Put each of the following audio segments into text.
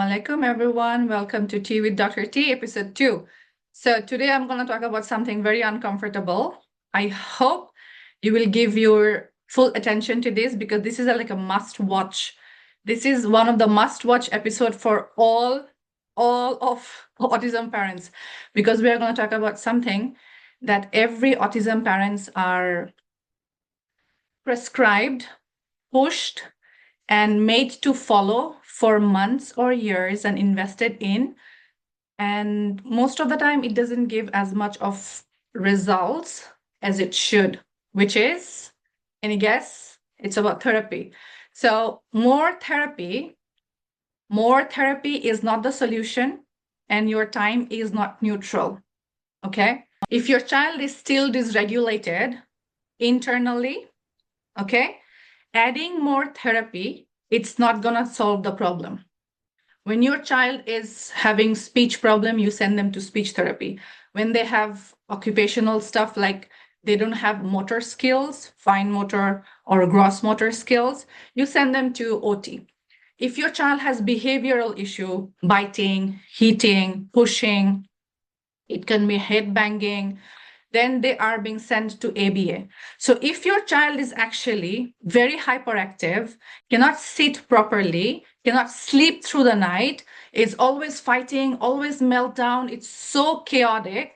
alaikum, everyone. Welcome to Tea with Dr. T, episode 2. So today I'm going to talk about something very uncomfortable. I hope you will give your full attention to this because this is like a must watch. This is one of the must watch episode for all of autism parents, because we are going to talk about something that every autism parents are prescribed, pushed, and made to follow for months or years and invested in. And most of the time, it doesn't give as much of results as it should, which is, any guess? It's about therapy. So more therapy is not the solution, and your time is not neutral. Okay? If your child is still dysregulated internally, okay, adding more therapy, it's not going to solve the problem. When your child is having speech problem, you send them to speech therapy. When they have occupational stuff like they don't have motor skills, fine motor or gross motor skills, you send them to OT. If your child has behavioral issue, biting, hitting, pushing, it can be head banging, then they are being sent to ABA. So if your child is actually very hyperactive, cannot sit properly, cannot sleep through the night, is always fighting, always meltdown, it's so chaotic,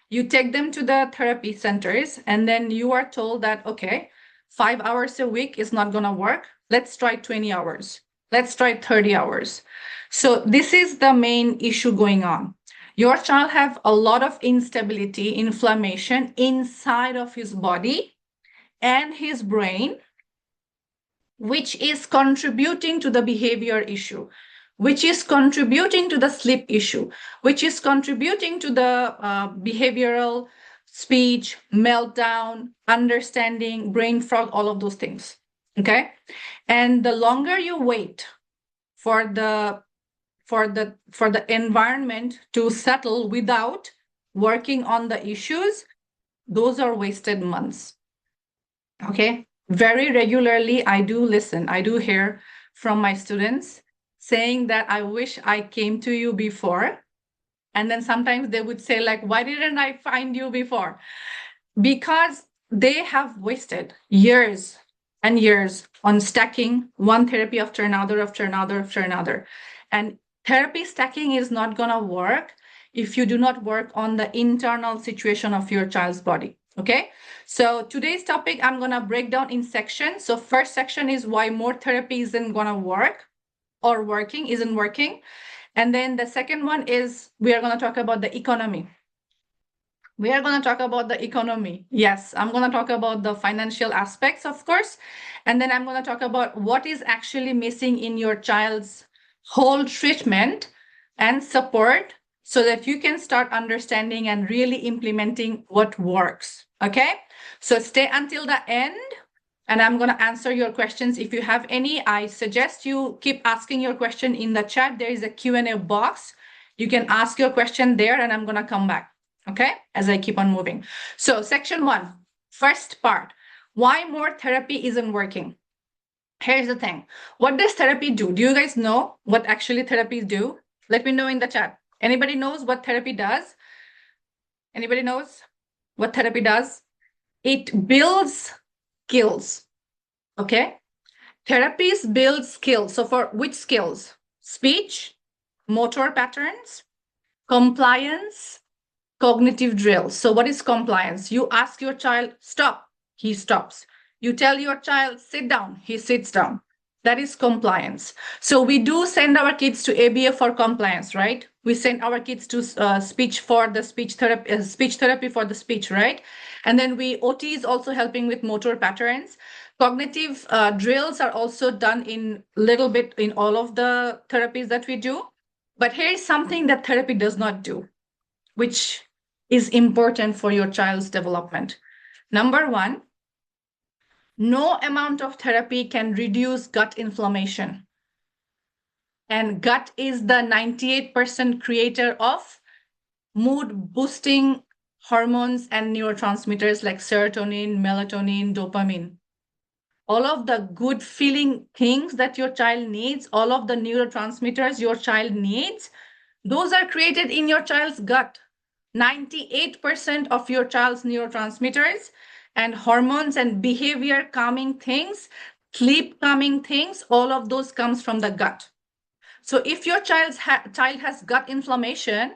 you take them to the therapy centers and then you are told that, okay, 5 hours a week is not going to work. Let's try 20 hours. Let's try 30 hours. So this is the main issue going on. Your child have a lot of instability, inflammation inside of his body and his brain, which is contributing to the behavior issue, which is contributing to the sleep issue, which is contributing to the behavioral, speech, meltdown, understanding, brain fog, all of those things. Okay? And the longer you wait for the environment to settle without working on the issues, those are wasted months. Okay? Very regularly, I do hear from my students saying that I wish I came to you before. And then sometimes they would say, like, why didn't I find you before? Because they have wasted years and years on stacking one therapy after another, after another, after another. And therapy stacking is not going to work if you do not work on the internal situation of your child's body. Okay, so today's topic I'm going to break down in sections. So first section is why more therapy isn't going to work or isn't working. And then the second one is we are going to talk about the economy. We are going to talk about the economy. Yes, I'm going to talk about the financial aspects, of course. And then I'm going to talk about what is actually missing in your child's whole treatment and support so that you can start understanding and really implementing what works. Okay, so stay until the end and I'm going to answer your questions. If you have any, I suggest you keep asking your question in the chat. There is a Q&A box. You can ask your question there and I'm going to come back. Okay, as I keep on moving. So section 1, first part, why more therapy isn't working. Here's the thing. What does therapy do? Do you guys know what actually therapies do? Let me know in the chat. Anybody knows what therapy does? Anybody knows what therapy does? It builds skills. Okay? Therapies build skills. So for which skills? Speech, motor patterns, compliance, cognitive drills. So what is compliance? You ask your child, stop, he stops. You tell your child, sit down, he sits down. That is compliance. So we do send our kids to ABA for compliance, right? We send our kids to speech for the speech therapy for the speech, right? And then OT is also helping with motor patterns. Cognitive drills are also done in little bit in all of the therapies that we do. But here is something that therapy does not do, which is important for your child's development. Number 1, no amount of therapy can reduce gut inflammation. And gut is the 98% creator of mood boosting hormones and neurotransmitters like serotonin, melatonin, dopamine. all of the good feeling things that your child needs, all of the neurotransmitters your child needs, those are created in your child's gut. 98% of your child's neurotransmitters and hormones and behavior calming things, sleep calming things, all of those comes from the gut. So if your child has gut inflammation,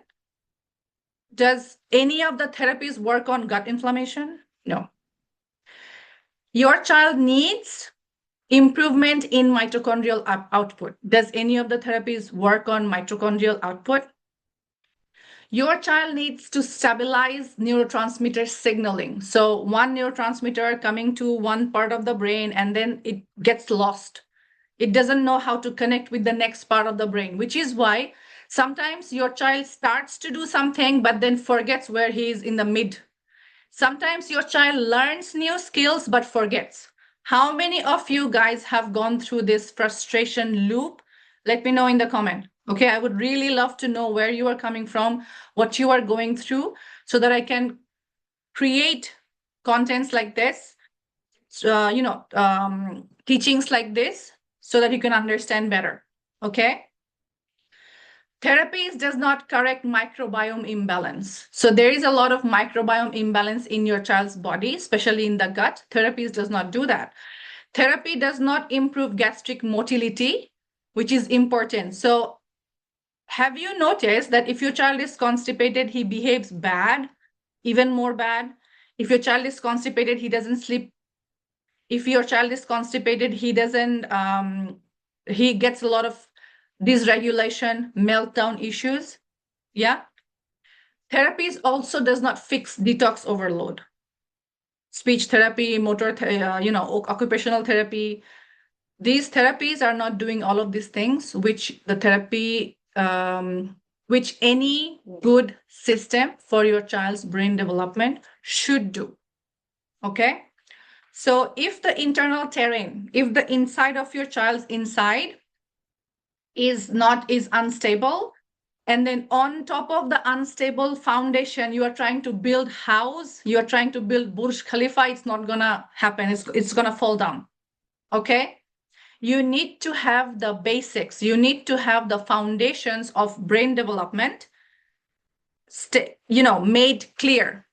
does any of the therapies work on gut inflammation? No. Your child needs improvement in mitochondrial output. Does any of the therapies work on mitochondrial output? Your child needs to stabilize neurotransmitter signaling. So one neurotransmitter coming to one part of the brain and then it gets lost. It doesn't know how to connect with the next part of the brain, which is why sometimes your child starts to do something, but then forgets where he is in the mid. Sometimes your child learns new skills, but forgets. How many of you guys have gone through this frustration loop? Let me know in the comment. Okay, I would really love to know where you are coming from, what you are going through, so that I can create contents like this, teachings like this, so that you can understand better. Okay. Therapies does not correct microbiome imbalance. So there is a lot of microbiome imbalance in your child's body, especially in the gut. Therapies does not do that. Therapy does not improve gastric motility, which is important. So have you noticed that if your child is constipated, he behaves bad, even more bad? If your child is constipated, he doesn't sleep. If your child is constipated, he doesn't, he gets a lot of dysregulation, meltdown issues. Yeah. Therapies also does not fix detox overload. Speech therapy, occupational therapy. These therapies are not doing all of these things, which the therapy, which any good system for your child's brain development should do. Okay. So if the internal terrain, if the inside of your child's inside is unstable, and then on top of the unstable foundation, you are trying to build house, you are trying to build Burj Khalifa, it's not gonna happen. It's gonna fall down. Okay. You need to have the basics. You need to have the foundations of brain development, made clear.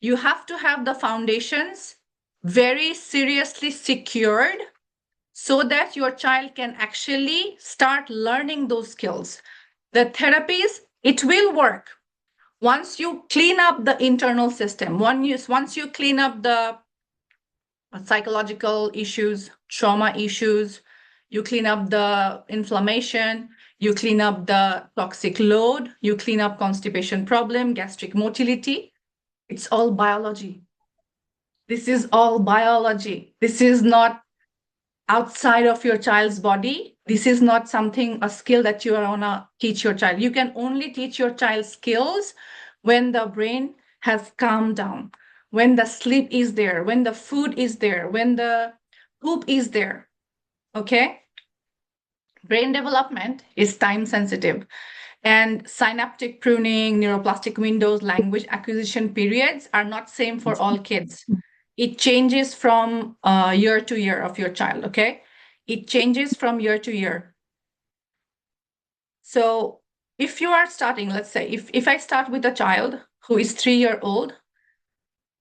You have to have the foundations very seriously secured so that your child can actually start learning those skills. The therapies, it will work once you clean up the internal system. Once you clean up the psychological issues, trauma issues, you clean up the inflammation, you clean up the toxic load, you clean up constipation problem, gastric motility. It's all biology. This is all biology. This is not outside of your child's body. This is not a skill that you are gonna teach your child. You can only teach your child skills when the brain has calmed down, when the sleep is there, when the food is there, when the poop is there. Okay. Brain development is time sensitive, and synaptic pruning, neuroplastic windows, language acquisition periods are not same for all kids. It changes from year to year of your child. Okay. It changes from year to year. So if you are starting, let's say, if I start with a child who is 3-year old,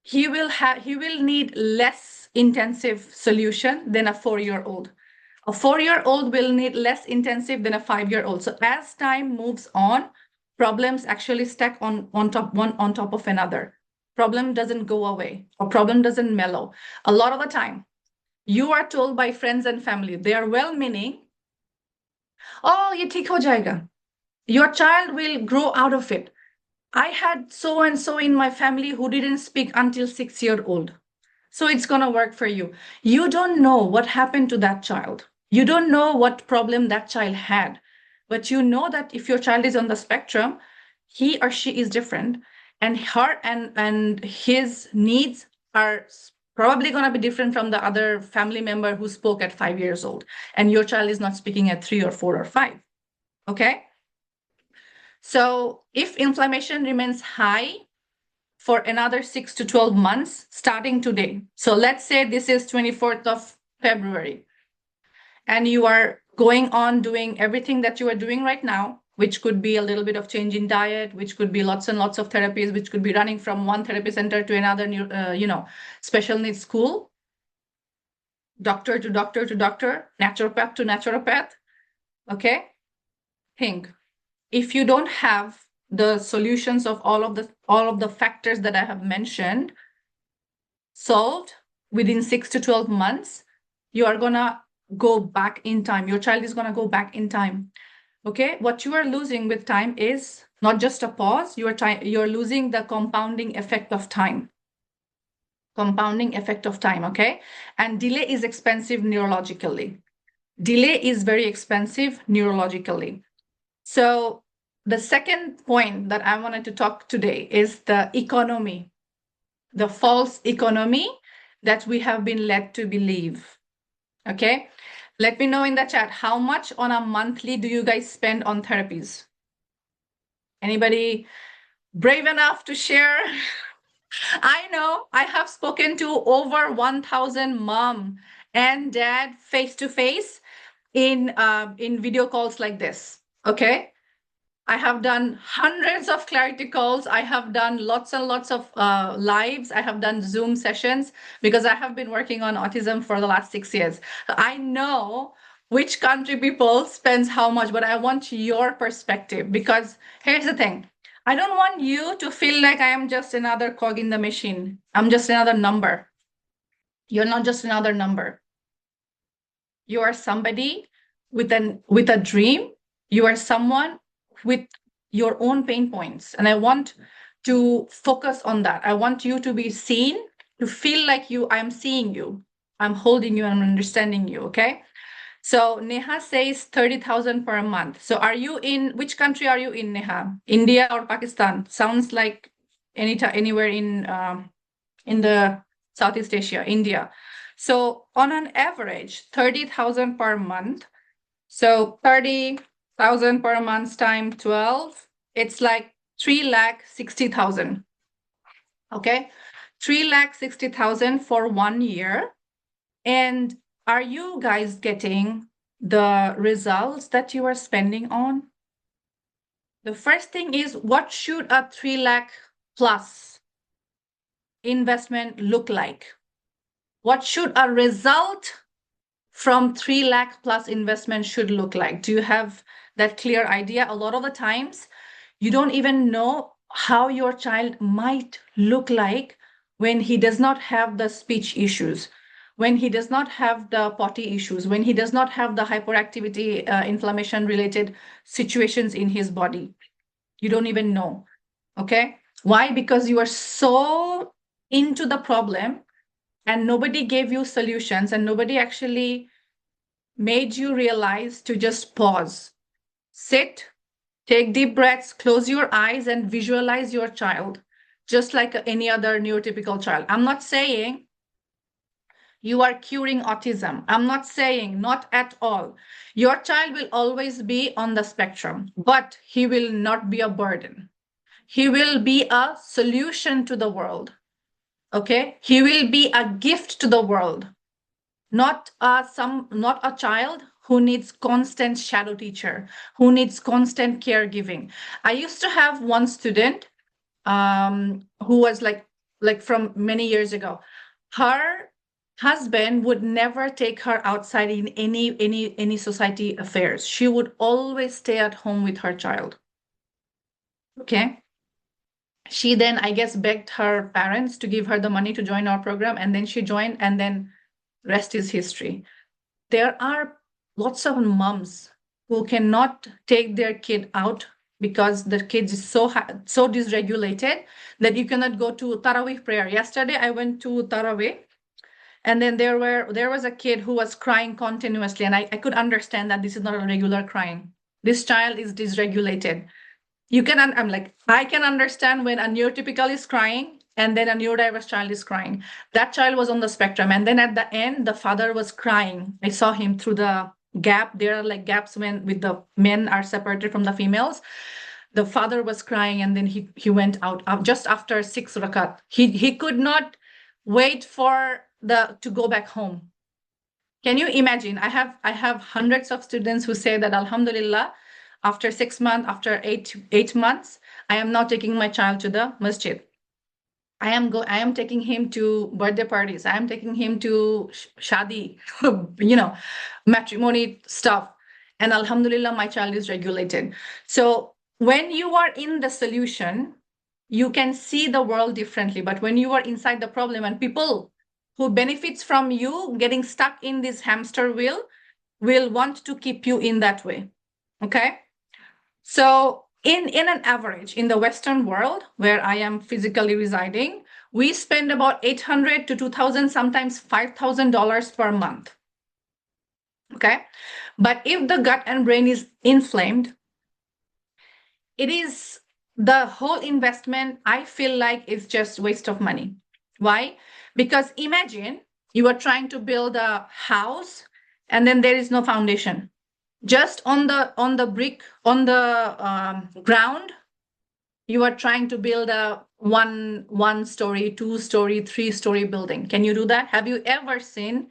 he will need less intensive solution than a 4-year-old. A 4-year-old will need less intensive than a 5-year-old. So as time moves on, problems actually stack on top of another. Problem doesn't go away, or problem doesn't mellow. A lot of the time, you are told by friends and family, they are well-meaning, oh, ye theek ho jayega. Your child will grow out of it. I had so and so in my family who didn't speak until 6-year-old. So it's going to work for you. You don't know what happened to that child. You don't know what problem that child had. But you know that if your child is on the spectrum, he or she is different, and her and his needs are probably going to be different from the other family member who spoke at 5 years old, and your child is not speaking at 3 or 4 or 5. Okay. So if inflammation remains high for another 6 to 12 months, starting today. So let's say this is 24th of February, and you are going on doing everything that you are doing right now, which could be a little bit of change in diet, which could be lots and lots of therapies, which could be running from one therapy center to another, special needs school, doctor to doctor to doctor, naturopath to naturopath. Okay, think, if you don't have the solutions of all of the factors that I have mentioned solved within 6 to 12 months, you are gonna go back in time. Your child is gonna go back in time. Okay, what you are losing with time is not just a pause, you're losing the compounding effect of time. Compounding effect of time, okay? And delay is expensive neurologically. Delay is very expensive neurologically. So the second point that I wanted to talk today is the economy, the false economy that we have been led to believe. Okay, let me know in the chat, how much on a monthly do you guys spend on therapies? Anybody brave enough to share? I know I have spoken to over 1,000 mom and dad face to face in video calls like this. Okay, I have done hundreds of clarity calls. I have done lots and lots of lives. I have done Zoom sessions because I have been working on autism for the last 6 years. I know which country people spends how much, but I want your perspective, because here's the thing. I don't want you to feel like I am just another cog in the machine. I'm just another number. You're not just another number. You are somebody with a dream. You are someone with your own pain points, and I want to focus on that. I want you to be seen, to feel like I'm seeing you, I'm holding you, I'm understanding you. Okay, so Neha says 30,000 per month. So are you in, which country are you in, Neha? India or Pakistan? Sounds like anywhere in the Southeast Asia. India. So on an average 30,000 per month. So 30,000 per month times 12, it's like 3,60,000. Okay, 3,60,000 for 1 year. And are you guys getting the results that you are spending on? The first thing is, what should a 3 lakh plus investment look like? What should a result from 3 lakh plus investment should look like? Do you have that clear idea? A lot of the times you don't even know how your child might look like when he does not have the speech issues, when he does not have the potty issues, when he does not have the hyperactivity, inflammation related situations in his body. You don't even know. Okay, why? Because you are so into the problem and nobody gave you solutions, and nobody actually made you realize to just pause, sit, take deep breaths, close your eyes, and visualize your child just like any other neurotypical child. I'm not saying you are curing autism. I'm not saying, not at all. Your child will always be on the spectrum, but he will not be a burden. He will be a solution to the world. Okay? He will be a gift to the world. Not a child who needs constant shadow teacher, who needs constant caregiving. I used to have one student who was like from many years ago. Her husband would never take her outside in any society affairs. She would always stay at home with her child. Okay. She then, I guess, begged her parents to give her the money to join our program, and then she joined, and then rest is history. There are lots of moms who cannot take their kid out because the kid is so dysregulated that you cannot go to Tarawih prayer. Yesterday, I went to Tarawih, and then there was a kid who was crying continuously, and I could understand that this is not a regular crying. This child is dysregulated. I can understand when a neurotypical is crying and then a neurodiverse child is crying. That child was on the spectrum. And then at the end, the father was crying. I saw him through the gap. There are like gaps with the men are separated from the females. The father was crying, and then he went out just after 6 rakat. He could not wait for to go back home. Can you imagine? I have hundreds of students who say that Alhamdulillah, after 6 months, after eight months, I am now taking my child to the masjid. I am taking him to birthday parties. I am taking him to shadi, matrimony stuff. And Alhamdulillah, my child is regulated. So when you are in the solution, you can see the world differently. But when you are inside the problem and people who benefits from you getting stuck in this hamster wheel will want to keep you in that way. Okay. So in an average in the Western world where I am physically residing, we spend about 800 to 2,000, sometimes $5,000 per month. Okay. But if the gut and brain is inflamed, it is the whole investment, I feel like it's just waste of money. Why? Because imagine you are trying to build a house and then there is no foundation. Just on the brick, on the ground, you are trying to build a one story, 2-story, 3-story building. Can you do that? Have you ever seen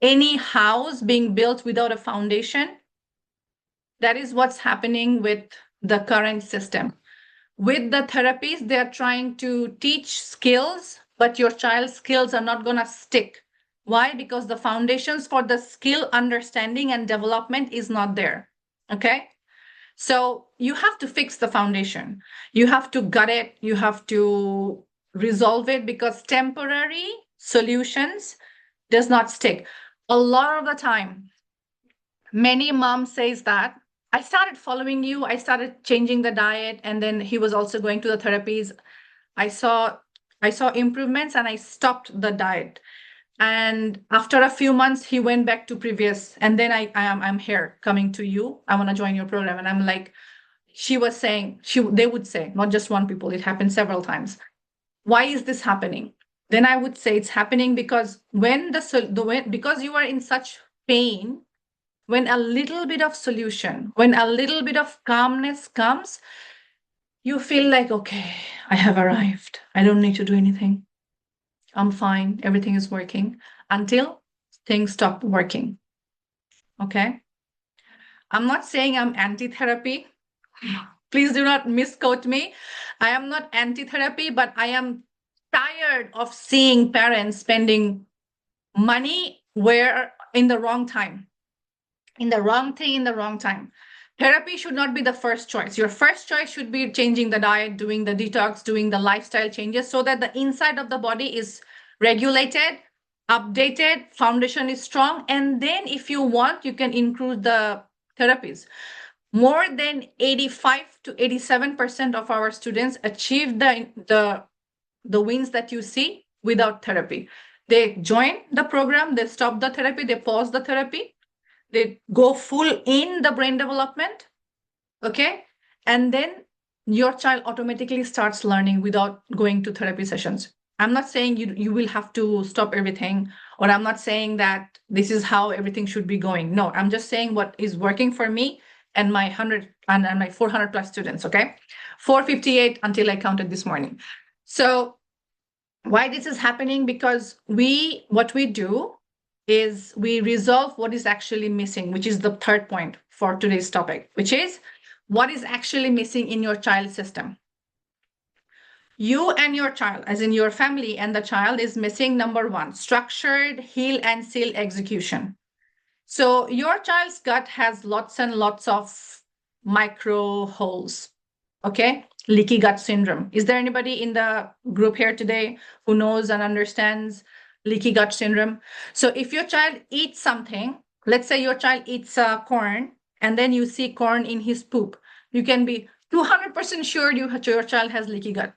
any house being built without a foundation? That is what's happening with the current system. With the therapies, they're trying to teach skills, but your child's skills are not going to stick. Why? Because the foundations for the skill understanding and development is not there. Okay. So you have to fix the foundation. You have to gut it. You have to resolve it, because temporary solutions does not stick. A lot of the time, many moms says that I started following you, I started changing the diet, and then he was also going to the therapies. I saw improvements and I stopped the diet. And after a few months, he went back to previous. And then I'm here coming to you. I want to join your program. And I'm like, she was saying, they would say, not just one people, it happened several times. Why is this happening? Then I would say it's happening because because you are in such pain, when a little bit of solution, when a little bit of calmness comes, you feel like, okay, I have arrived. I don't need to do anything. I'm fine. Everything is working until things stop working. Okay. I'm not saying I'm anti-therapy. Please do not misquote me. I am not anti-therapy, but I am tired of seeing parents spending money where in the wrong time, in the wrong thing, in the wrong time. Therapy should not be the first choice. Your first choice should be changing the diet, doing the detox, doing the lifestyle changes so that the inside of the body is regulated, updated, foundation is strong. And then if you want, you can include the therapies. More than 85 to 87% of our students achieve the wins that you see without therapy. They join the program, they stop the therapy, they pause the therapy, they go full in the brain development, okay? And then your child automatically starts learning without going to therapy sessions. I'm not saying you will have to stop everything, or I'm not saying that this is how everything should be going. No, I'm just saying what is working for me and my 100 and my 400 plus students, okay? 458 until I counted this morning. So why this is happening? Because what we do is we resolve what is actually missing, which is the third point for today's topic, which is what is actually missing in your child's system. You and your child, as in your family and the child, is missing number one, structured heal and seal execution. So your child's gut has lots and lots of micro holes. Okay, leaky gut syndrome. Is there anybody in the group here today who knows and understands leaky gut syndrome? So if your child eats something, let's say your child eats corn, and then you see corn in his poop, you can be 200% sure your child has leaky gut.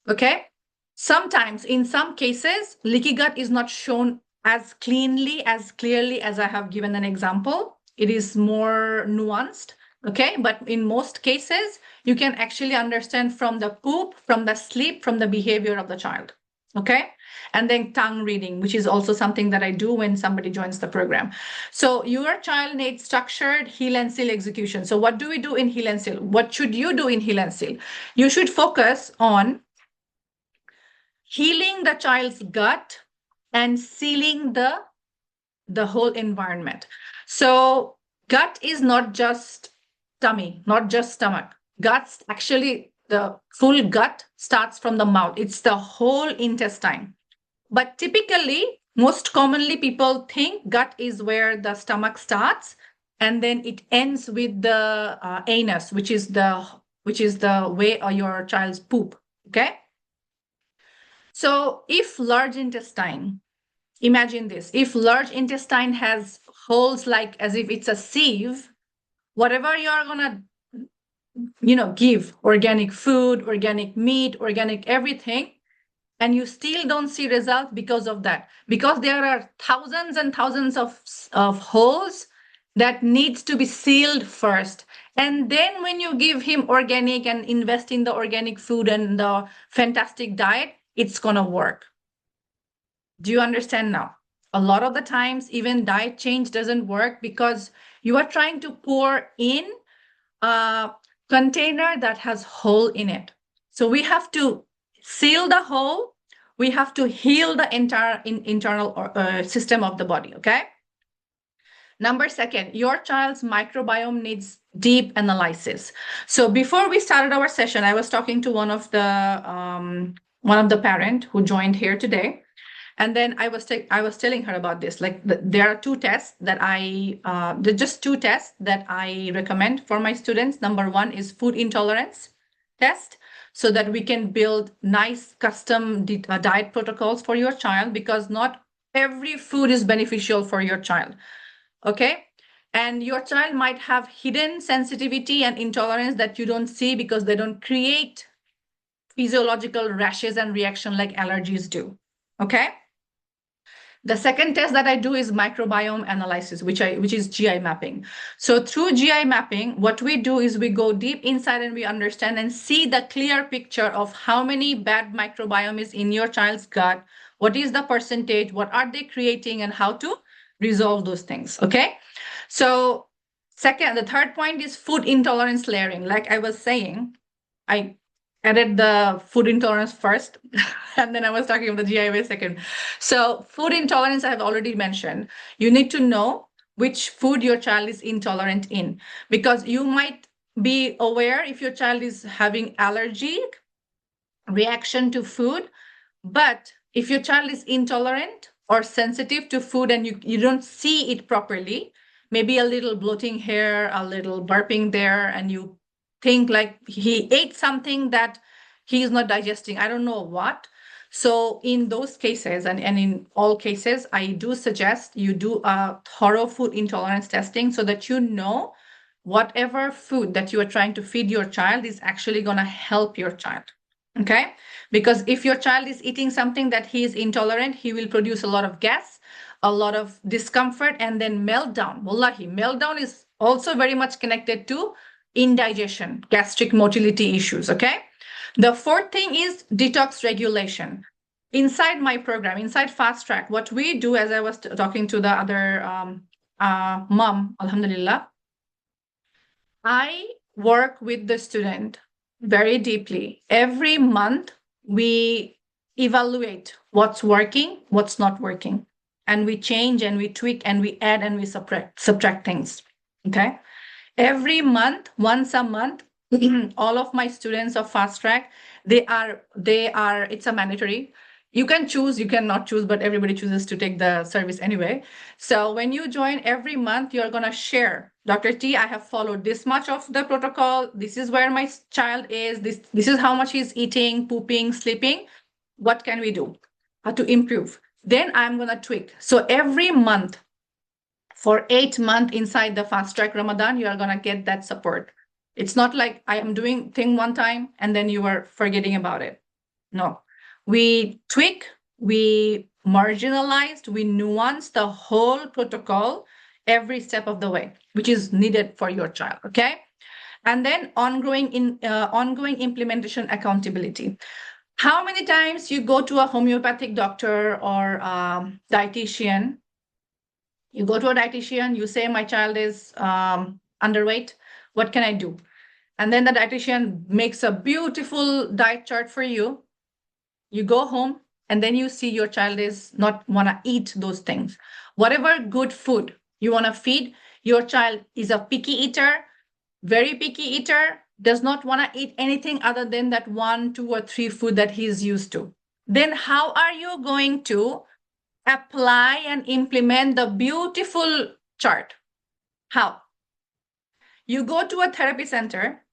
Okay. Sometimes, in some cases, leaky gut is not shown as clearly as I have given an example. It is more nuanced. Okay. But in most cases, you can actually understand from the poop, from the sleep, from the behavior of the child. Okay. And then tongue reading, which is also something that I do when somebody joins the program. So your child needs structured heal and seal execution. So what do we do in heal and seal? What should you do in heal and seal? You should focus on healing the child's gut and sealing the the whole environment. So gut is not just tummy, not just stomach. Guts, actually, the full gut starts from the mouth. It's the whole intestine. But typically, most commonly, people think gut is where the stomach starts, and then it ends with the anus, which is the way your child's poop. Okay. So if large intestine, imagine this: if large intestine has holes like as if it's a sieve, whatever you're gonna give organic food, organic meat, organic everything, and you still don't see results because of that, because there are thousands and thousands of holes that needs to be sealed first. And then when you give him organic and invest in the organic food and the fantastic diet, it's gonna work. Do you understand now? A lot of the times even diet change doesn't work because you are trying to pour in a container that has hole in it. So we have to seal the hole. We have to heal the entire internal system of the body. Okay. Number second, your child's microbiome needs deep analysis. So before we started our session, I was talking to one of the parent who joined here today. And then I was telling her about this. Like there are two tests that just two tests that I recommend for my students. Number one is food intolerance test, so that we can build nice custom diet protocols for your child, because not every food is beneficial for your child. Okay. And your child might have hidden sensitivity and intolerance that you don't see because they don't create physiological rashes and reaction like allergies do. Okay. The second test that I do is microbiome analysis, which is GI mapping. So through GI mapping, what we do is we go deep inside and we understand and see the clear picture of how many bad microbiome is in your child's gut, what is the percentage, what are they creating, and how to resolve those things. Okay. So the third point is food intolerance layering. Like I was saying, I added the food intolerance first, and then I was talking about the GI second. So food intolerance, I have already mentioned. You need to know which food your child is intolerant in, because you might be aware if your child is having allergic reaction to food, but if your child is intolerant or sensitive to food and you don't see it properly, maybe a little bloating here, a little burping there, and you think like he ate something that he is not digesting, I don't know what. So in those cases, and in all cases, I do suggest you do a thorough food intolerance testing, so that you know whatever food that you are trying to feed your child is actually going to help your child. Okay. Because if your child is eating something that he is intolerant, he will produce a lot of gas, a lot of discomfort, and then meltdown. Wallahi, meltdown is also very much connected to indigestion, gastric motility issues. Okay. The fourth thing is detox regulation. Inside my program, inside Fast Track, what we do, as I was talking to the other mom, alhamdulillah, I work with the student very deeply. Every month, we evaluate what's working, what's not working, and we change and we tweak and we add and we subtract things. Okay. Every month, once a month, all of my students of Fast Track, it's a mandatory. You can choose, you cannot choose, but everybody chooses to take the service anyway. So when you join every month, you're going to share, Dr. T, I have followed this much of the protocol. This is where my child is. This is how much he's eating, pooping, sleeping. What can we do to improve? Then I'm going to tweak. So every month, for 8 months inside the Fast Track Ramadan, you are going to get that support. It's not like I am doing thing one time and then you are forgetting about it. No, we tweak, we marginalized, we nuance the whole protocol every step of the way, which is needed for your child. Okay. And then ongoing implementation accountability. How many times you go to a homeopathic doctor or dietitian? You go to a dietitian, you say, my child is underweight. What can I do? And then the dietitian makes a beautiful diet chart for you. You go home and then you see your child is not want to eat those things. Whatever good food you want to feed, your child is a picky eater, very picky eater, does not want to eat anything other than that 1, 2, or 3 food that he's used to. Then how are you going to apply and implement the beautiful chart? How? You go to a therapy center,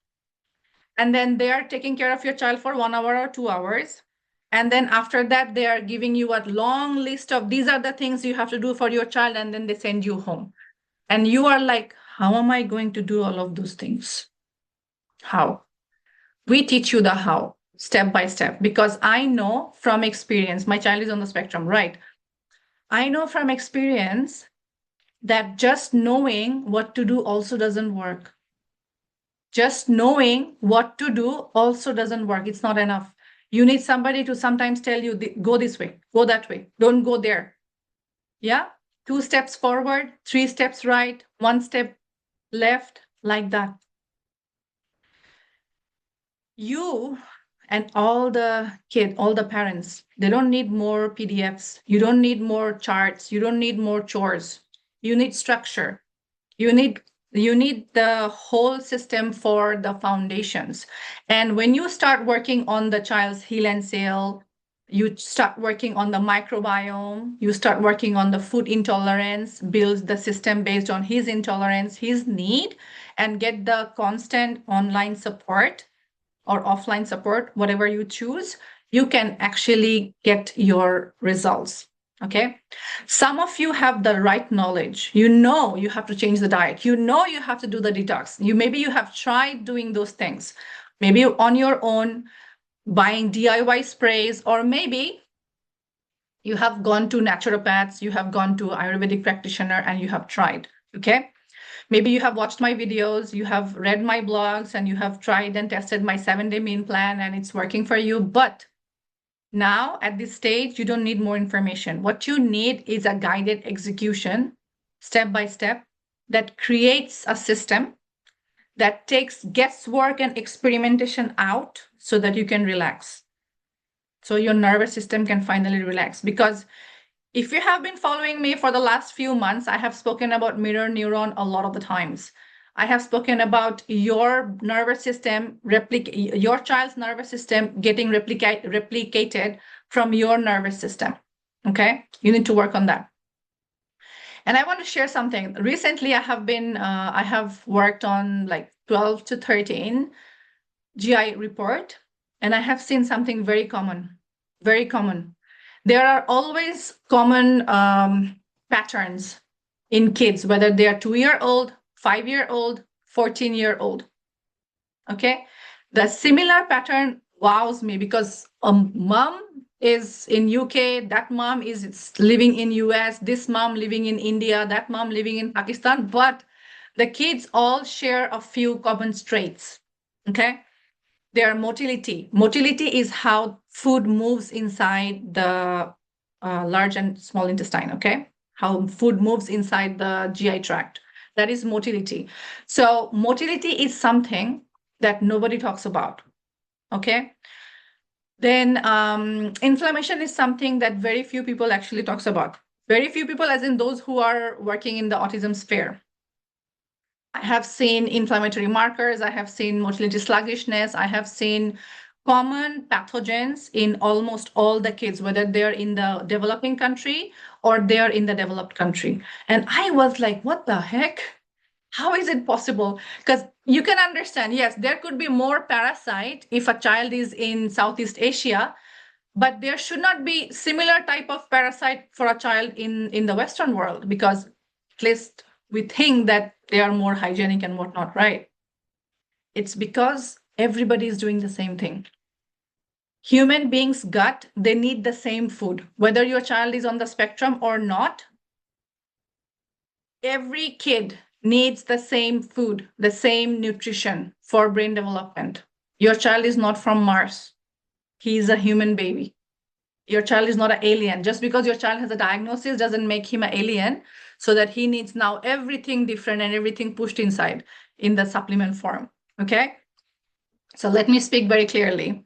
and then they are taking care of your child for 1 hour or 2 hours. And then after that, they are giving you a long list of these are the things you have to do for your child, and then they send you home. And you are like, how am I going to do all of those things? How? We teach you the how, step by step, because I know from experience, my child is on the spectrum, right? I know from experience that just knowing what to do also doesn't work. Just knowing what to do also doesn't work. It's not enough. You need somebody to sometimes tell you, go this way, go that way, don't go there. Yeah? 2 steps forward, 3 steps right, 1 step left, like that. You and all the kids, all the parents, they don't need more PDFs. You don't need more charts. You don't need more chores. You need structure. You need the whole system for the foundations. And when you start working on the child's heal and sail, you start working on the microbiome, you start working on the food intolerance, build the system based on his intolerance, his need, and get the constant online support or offline support, whatever you choose, you can actually get your results. Okay. Some of you have the right knowledge. You know you have to change the diet. You know you have to do the detox. Maybe you have tried doing those things. Maybe on your own, buying DIY sprays, or maybe you have gone to naturopaths, you have gone to Ayurvedic practitioner, and you have tried. Okay. Maybe you have watched my videos, you have read my blogs, and you have tried and tested my 7-day meal plan, and it's working for you. But now at this stage, you don't need more information. What you need is a guided execution, step by step, that creates a system that takes guesswork and experimentation out so that you can relax. So your nervous system can finally relax. Because if you have been following me for the last few months, I have spoken about mirror neuron a lot of the times. I have spoken about your nervous system, your child's nervous system getting replicated from your nervous system. Okay, you need to work on that. And I want to share something. Recently, I have worked on like 12 to 13 GI report, and I have seen something very common, very common. There are always common patterns in kids, whether they are 2-year-old, 5-year-old, 14-year-old. Okay, the similar pattern wows me because mom is in UK, that mom is living in US, this mom living in India, that mom living in Pakistan, but the kids all share a few common traits. Okay, their motility. Motility is how food moves inside the large and small intestine, okay? How food moves inside the GI tract. That is motility. So motility is something that nobody talks about, okay? Then inflammation is something that very few people actually talks about. Very few people, as in those who are working in the autism sphere. I have seen inflammatory markers. I have seen motility sluggishness. I have seen common pathogens in almost all the kids, whether they're in the developing country or they're in the developed country. And I was like, what the heck? How is it possible? Because you can understand, yes, there could be more parasite if a child is in Southeast Asia, but there should not be similar type of parasite for a child in the Western world, because at least we think that they are more hygienic and whatnot, right? It's because everybody is doing the same thing. Human beings' gut, they need the same food. Whether your child is on the spectrum or not, every kid needs the same food, the same nutrition for brain development. Your child is not from Mars. He is a human baby. Your child is not an alien. Just because your child has a diagnosis doesn't make him an alien, so that he needs now everything different and everything pushed inside in the supplement form. Okay? So let me speak very clearly.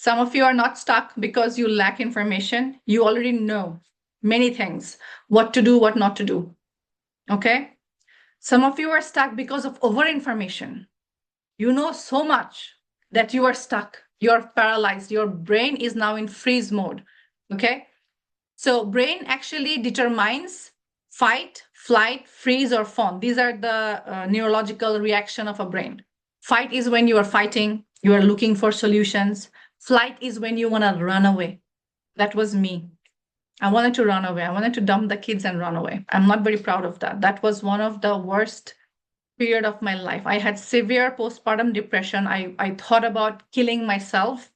Some of you are not stuck because you lack information. You already know many things, what to do, what not to do. Okay? Some of you are stuck because of over-information. You know so much that you are stuck. You're paralyzed. Your brain is now in freeze mode. Okay? So brain actually determines fight, flight, freeze, or fawn. These are the neurological reaction of a brain. Fight is when you are fighting, you are looking for solutions. Flight is when you want to run away. That was me. I wanted to run away. I wanted to dump the kids and run away. I'm not very proud of that. That was one of the worst period of my life. I had severe postpartum depression. I thought about killing myself.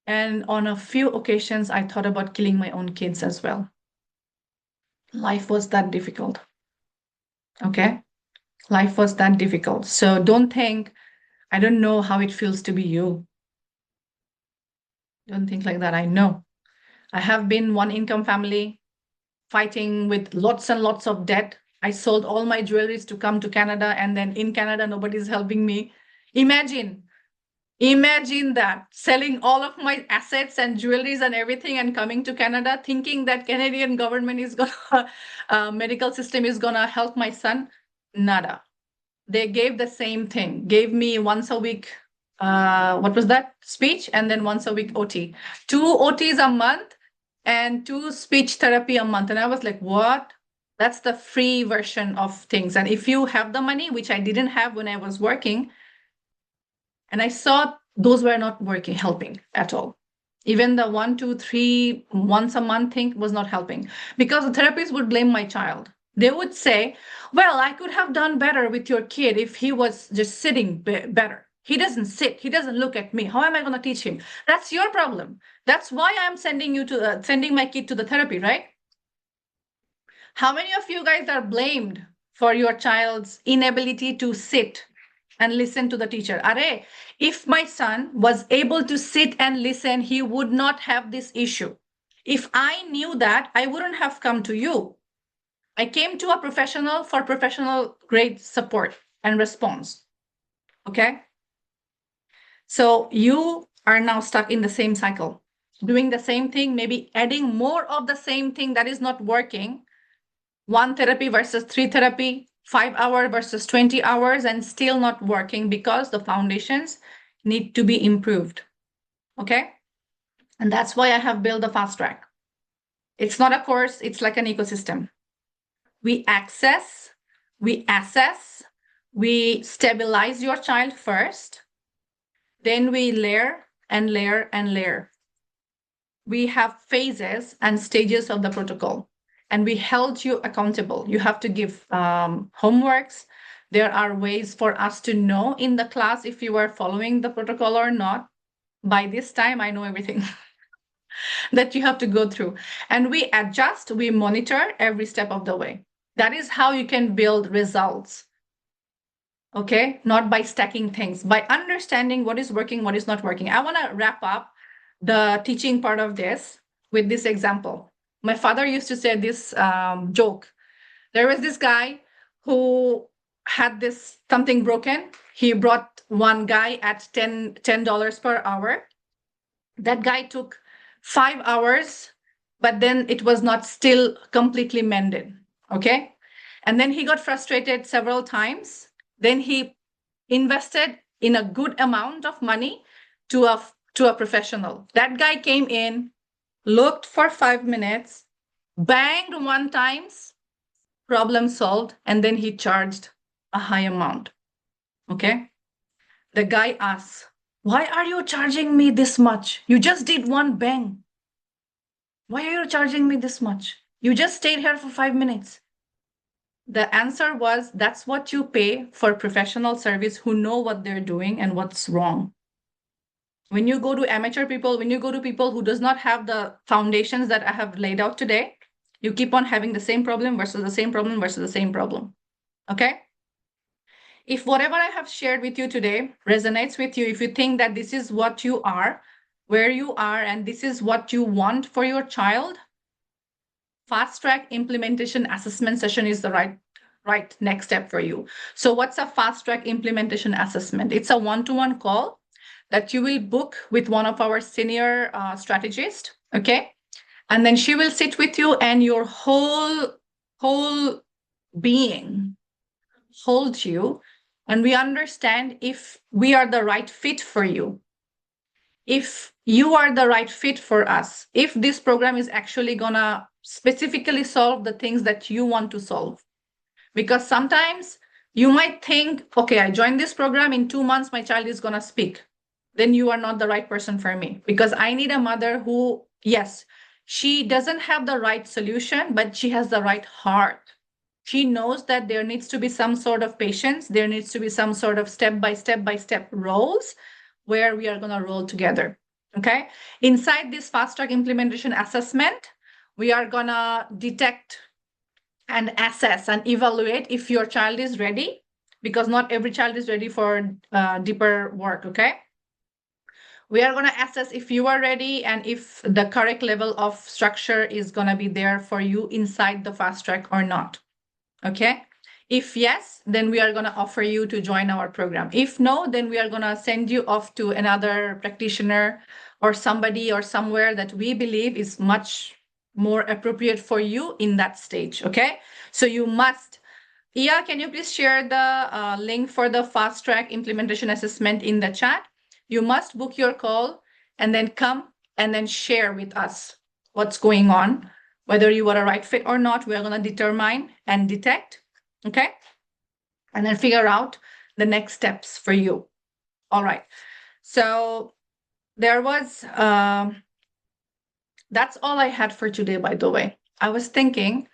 And on a few occasions, I thought about killing my own kids as well. Life was that difficult. Okay? Life was that difficult. So don't think, I don't know how it feels to be you. Don't think like that. I know. I have been one income family fighting with lots and lots of debt. I sold all my jewelries to come to Canada, and then in Canada, nobody's helping me. Imagine that, selling all of my assets and jewelries and everything and coming to Canada, thinking that Canadian government is gonna, medical system is gonna help my son. Nada. They gave the same thing, gave me once a week, what was that? Speech, and then once a week OT. 2 OTs a month and 2 speech therapy a month. And I was like, what? That's the free version of things. And if you have the money, which I didn't have when I was working, and I saw those were not working, helping at all. Even the 1, 2, 3 once a month thing was not helping, because the therapist would blame my child. They would say, well, I could have done better with your kid if he was just sitting better. He doesn't sit. He doesn't look at me. How am I going to teach him? That's your problem. That's why I'm sending my kid to the therapy, right? How many of you guys are blamed for your child's inability to sit and listen to the teacher? Are, if my son was able to sit and listen, he would not have this issue. If I knew that, I wouldn't have come to you. I came to a professional for professional grade support and response. Okay? So you are now stuck in the same cycle, doing the same thing, maybe adding more of the same thing that is not working. 1 therapy versus 3 therapy, 5 hours versus 20 hours, and still not working because the foundations need to be improved. Okay? And that's why I have built the fast track. It's not a course, it's like an ecosystem. We access, we assess, we stabilize your child first, then we layer and layer and layer. We have phases and stages of the protocol, and we held you accountable. You have to give homeworks. There are ways for us to know in the class if you are following the protocol or not. By this time, I know everything that you have to go through. And we adjust, we monitor every step of the way. That is how you can build results. Okay? Not by stacking things, by understanding what is working, what is not working. I want to wrap up the teaching part of this with this example. My father used to say this joke. There was this guy who had this something broken. He brought one guy at $10 per hour. That guy took 5 hours, but then it was not still completely mended. Okay? And then he got frustrated several times. Then he invested in a good amount of money to a professional. That guy came in, looked for 5 minutes, banged 1 time, problem solved, and then he charged a high amount. Okay? The guy asks, why are you charging me this much? You just did 1 bang. Why are you charging me this much? You just stayed here for 5 minutes. The answer was, that's what you pay for professional service who know what they're doing and what's wrong. When you go to amateur people, when you go to people who does not have the foundations that I have laid out today, you keep on having the same problem versus the same problem versus the same problem. Okay? If whatever I have shared with you today resonates with you, if you think that this is what you are, where you are, and this is what you want for your child, fast track implementation assessment session is the right next step for you. So what's a fast track implementation assessment? It's a 1-to-1 call that you will book with one of our senior strategists, okay? And then she will sit with you, and your whole being hold you, and we understand if we are the right fit for you, if you are the right fit for us, if this program is actually gonna specifically solve the things that you want to solve. Because sometimes you might think, okay, I joined this program, in 2 months my child is gonna speak. Then you are not the right person for me, because I need a mother who, yes, she doesn't have the right solution, but she has the right heart. She knows that there needs to be some sort of patience. There needs to be some sort of step by step roles where we are going to roll together. Okay. Inside this fast track implementation assessment, we are going to detect and assess and evaluate if your child is ready, because not every child is ready for deeper work. Okay. We are going to assess if you are ready and if the correct level of structure is going to be there for you inside the fast track or not. Okay. If yes, then we are going to offer you to join our program. If no, then we are going to send you off to another practitioner or somebody or somewhere that we believe is much more appropriate for you in that stage. Okay. So you must, Iya, can you please share the link for the fast track implementation assessment in the chat? You must book your call and then come and then share with us what's going on. Whether you are a right fit or not, we're going to determine and detect, okay? And then figure out the next steps for you. All right. So there was, that's all I had for today, by the way. I was thinking,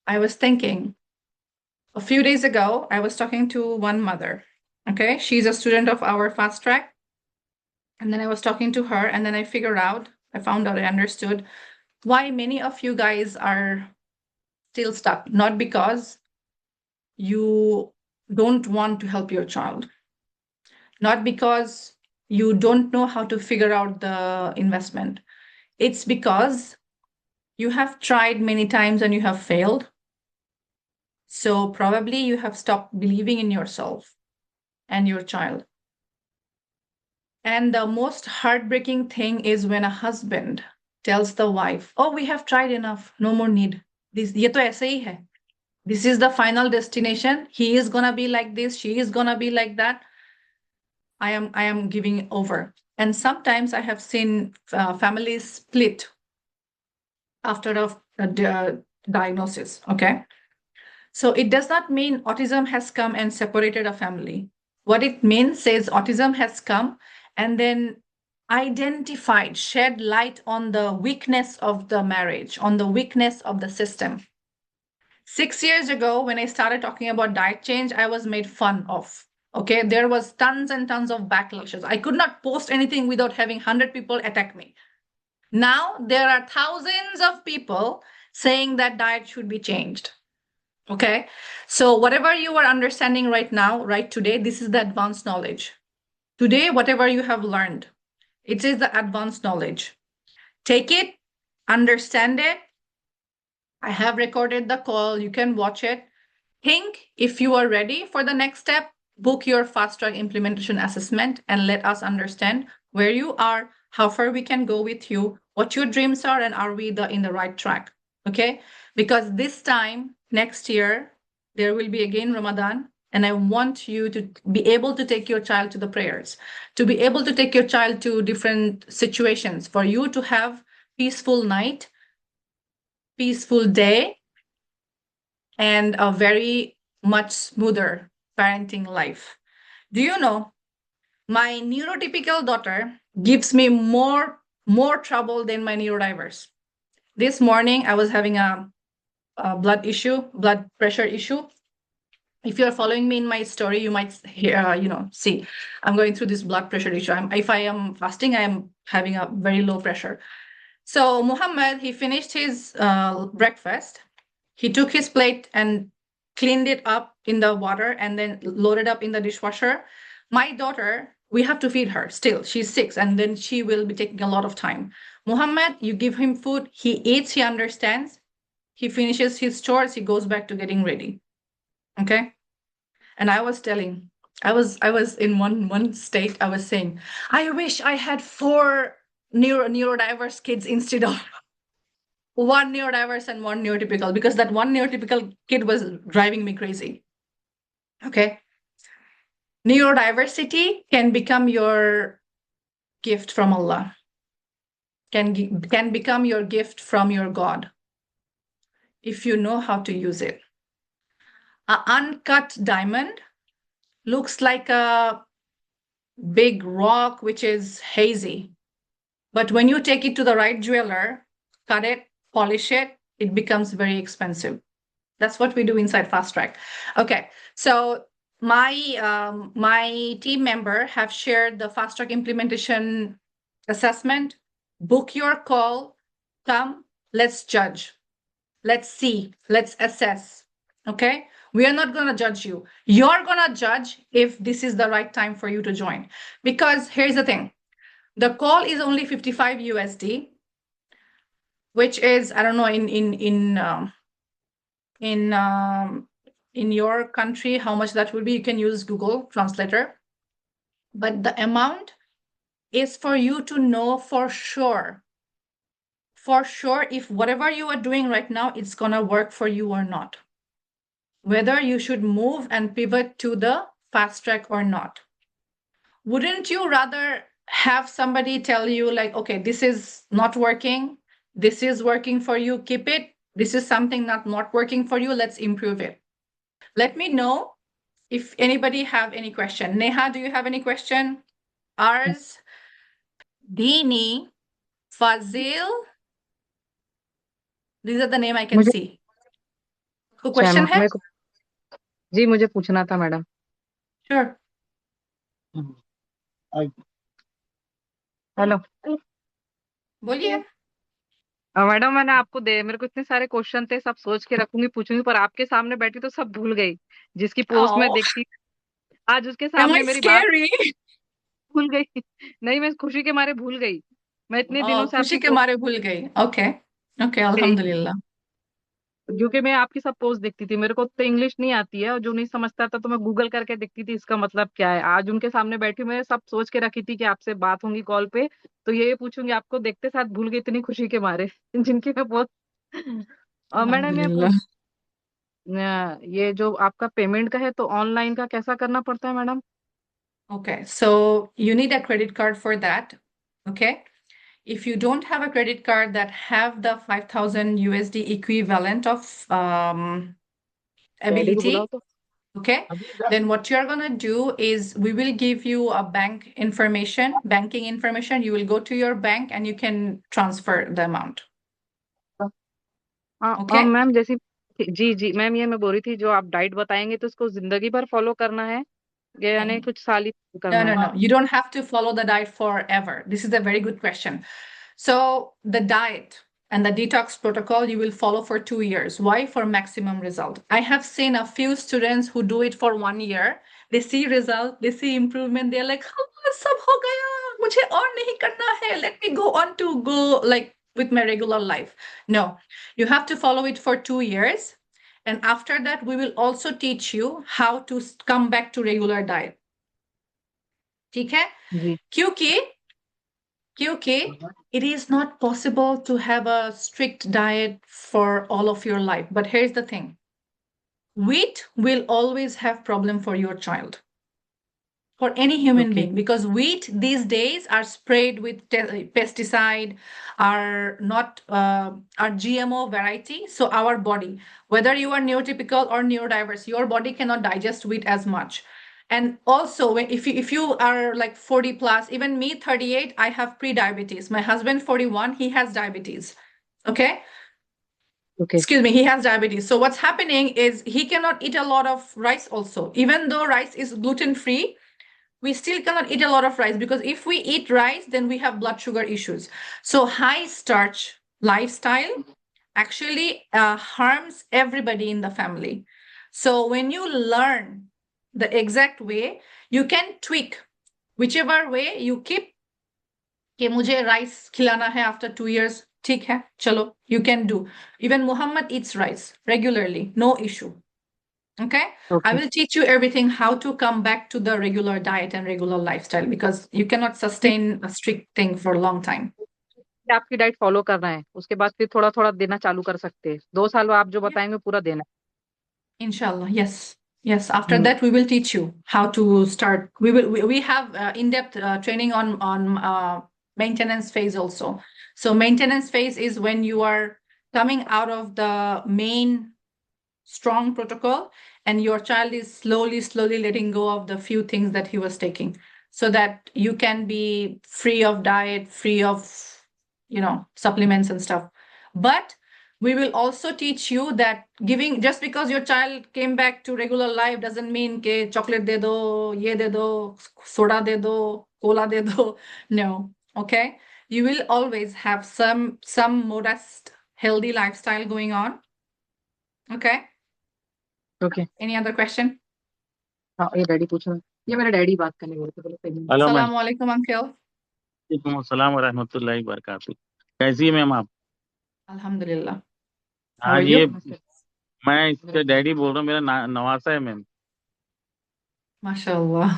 a few days ago, I was talking to one mother, okay? She's a student of our fast track. And then I was talking to her, and then I found out, I understood why many of you guys are still stuck. Not because you don't want to help your child, not because you don't know how to figure out the investment. It's because you have tried many times and you have failed. So probably you have stopped believing in yourself and your child. And the most heartbreaking thing is when a husband tells the wife, oh, we have tried enough, no more need. ये तो ऐसे ही है. This is the final destination. He is gonna be like this. She is gonna be like that. I am giving over. And sometimes I have seen families split after a diagnosis. Okay. So it does not mean autism has come and separated a family. What it means is autism has come and then identified, shed light on the weakness of the marriage, on the weakness of the system. 6 years ago, when I started talking about diet change, I was made fun of. Okay, there was tons and tons of backlashes. I could not post anything without having 100 people attack me. Now there are thousands of people saying that diet should be changed. Okay, so whatever you are understanding right now, right today, this is the advanced knowledge. Today, whatever you have learned, it is the advanced knowledge. Take it, understand it. I have recorded the call. You can watch it. Think if you are ready for the next step, book your fast track implementation assessment and let us understand where you are, how far we can go with you, what your dreams are, and are we in the right track. Okay, because this time next year there will be again Ramadan, and I want you to be able to take your child to the prayers, to be able to take your child to different situations, for you to have peaceful night, peaceful day, and a very much smoother parenting life. Do you know, my neurotypical daughter gives me more trouble than my neurodiverse. This morning, I was having a blood pressure issue. If you're following me in my story, you might hear, see, I'm going through this blood pressure issue. If I am fasting, I am having a very low pressure. So Muhammad, he finished his breakfast. He took his plate and cleaned it up in the water and then loaded up in the dishwasher. My daughter, we have to feed her still. She's 6, and then she will be taking a lot of time. Muhammad, you give him food, he eats, he understands. He finishes his chores, he goes back to getting ready. Okay? And I was telling, I was in one state. I was saying, I wish I had four neurodiverse kids instead of one neurodiverse and one neurotypical, because that one neurotypical kid was driving me crazy. Okay. Neurodiversity can become your gift from Allah, can become your gift from your God if you know how to use it. An uncut diamond looks like a big rock which is hazy. But when you take it to the right jeweler, cut it, polish it, it becomes very expensive. That's what we do inside Fast Track. Okay, so my team member have shared the Fast Track implementation assessment. Book your call. Come, let's judge. Let's see. Let's assess. Okay, we are not going to judge you. You're going to judge if this is the right time for you to join. Because here's the thing, the call is only 55 USD, which is, I don't know, in your country how much that will be. You can use Google Translator, but the amount is for you to know for sure if whatever you are doing right now, it's gonna work for you or not, whether you should move and pivot to the Fast Track or not. Wouldn't you rather have somebody tell you like, okay, this is not working, this is working for you, keep it, this is something not working for you, let's improve it. Let me know if anybody have any question. Neha, do you have any question? Ars, Dini, Fazil, these are the name I can मुझे see. कोई अच्छा question है? मेरे को जी मुझे पूछना था madam. Sure. Hello. बोलिए। मैडम मैंने आपको दे मेरे को इतने सारे क्वेश्चन थे, सब सोच के रखूंगी पूछूंगी, पर आपके सामने बैठी तो सब भूल गई। जिसकी पोस्ट में Oh, देखती आज उसके am I सामने मेरी बात scary? भूल गई। नहीं, मैं खुशी के मारे भूल गई। मैं इतने दिनों Oh, से आपकी खुशी के पोस्ट मारे भूल गई। Okay. Okay, गई, अल्हम्दुलिल्लाह। क्योंकि मैं आपकी सब पोस्ट देखती थी। मेरे को तो इंग्लिश नहीं आती है, और जो नहीं समझता था तो मैं गूगल करके देखती थी इसका मतलब क्या है। आज उनके सामने बैठी मैं सब सोच के रखी थी कि आपसे बात होंगी कॉल पे, तो ये पूछूंगी, आपको देखते साथ भूल गई इतनी खुशी के मारे जिनकी मैं पोस्ट। और मैडम ये अल्हम्दुलिल्लाह। ये जो आपका पेमेंट का है तो ऑनलाइन का कैसा करना पड़ता है madam? Okay, so you need a credit card for that. Okay. If you don't have a credit card that have the 5,000 USD equivalent of daddy को बुलाओ ability, तो। okay, then what you're gonna do is we will give you a banking information. You will go to your bank and you can transfer the amount. हाँ, और Okay. Ma'am जैसी जी जी ma'am, ये मैं बोल रही थी, जो आप डाइट बताएंगे तो उसको जिंदगी भर फॉलो करना है या यानी कुछ साल ही No, करना no, है? no. You don't have to follow the diet forever. This is a very good question. So the diet and the detox protocol you will follow for 2 years. Why? For maximum result. I have seen a few students who do it for 1 year. They see result, they see improvement. They're like, oh, सब हो गया, मुझे और नहीं करना है. Let me go on to go like with my regular life. No, you have to follow it for 2 years. And after that, we will also teach you how to come back to regular diet. ठीक है? जी क्योंकि क्योंकि it is not possible to have a strict diet for all of your life. But here's the thing. Wheat will always have problem for your child, for any human okay being, because wheat these days are sprayed with pesticide, are not are GMO variety. So our body, whether you are neurotypical or neurodiverse, your body cannot digest wheat as much. And also, if you are like 40 plus, even me 38, I have pre-diabetes. My husband 41, he has diabetes. Okay, okay excuse me, he has diabetes. So what's happening is he cannot eat a lot of rice also, even though rice is gluten free. We still cannot eat a lot of rice, because if we eat rice, then we have blood sugar issues. So high starch lifestyle actually harms everybody in the family. So when you learn the exact way, you can tweak whichever way you keep कि मुझे rice खिलाना है after 2 years. ठीक है, चलो, you can do. Even Muhammad eats rice regularly, no issue. Okay? I Okay. will teach you everything how to come back to the regular diet and regular lifestyle because you cannot sustain a strict thing for a long time. आपकी diet follow करना है, उसके बाद फिर थोड़ा थोड़ा देना चालू कर सकते हैं। 2 साल बाद आप जो Yeah. बताएंगे पूरा देना Inshallah, yes. Yes, after है। that we will teach you how to start. We have in-depth training on maintenance phase also. So maintenance phase is when you are coming out of the main strong protocol and your child is slowly letting go of the few things that he was taking so that you can be free of diet, free of supplements and stuff. But we will also teach you that giving, just because your child came back to regular life doesn't mean ke chocolate de do, ye de do, soda de do, cola de do. No. Okay, you will always have some modest healthy lifestyle going on. Okay. Okay. Any other question? हाँ, ये daddy पूछ रहे हैं, ये मेरे daddy बात करने बोले थे, बोले payment. Hello ma'am. Assalamu alaikum, uncle. वालेकुम अस्सलाम वरहमतुल्लाहि वबरकातुहू। कैसी है मैम आप? Alhamdulillah. How हाँ are ये you? मैं इसके डैडी बोल रहा हूँ, मेरा नवासा है मैम। MashaAllah.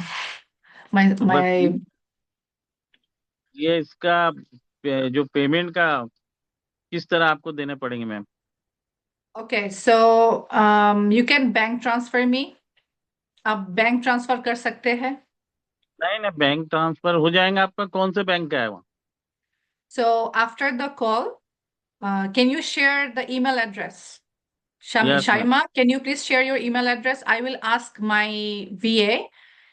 My बस my ये इसका जो पेमेंट का किस तरह आपको देने पड़ेंगे ma'am? Okay, so you can bank transfer me. आप बैंक ट्रांसफर कर सकते हैं. नहीं नहीं, बैंक ट्रांसफर हो जाएगा। आपका कौन से बैंक का है वहाँ? So after the call, can you share the email address? Yes ma'am. Shaima, can you please share your email address? I will ask my VA.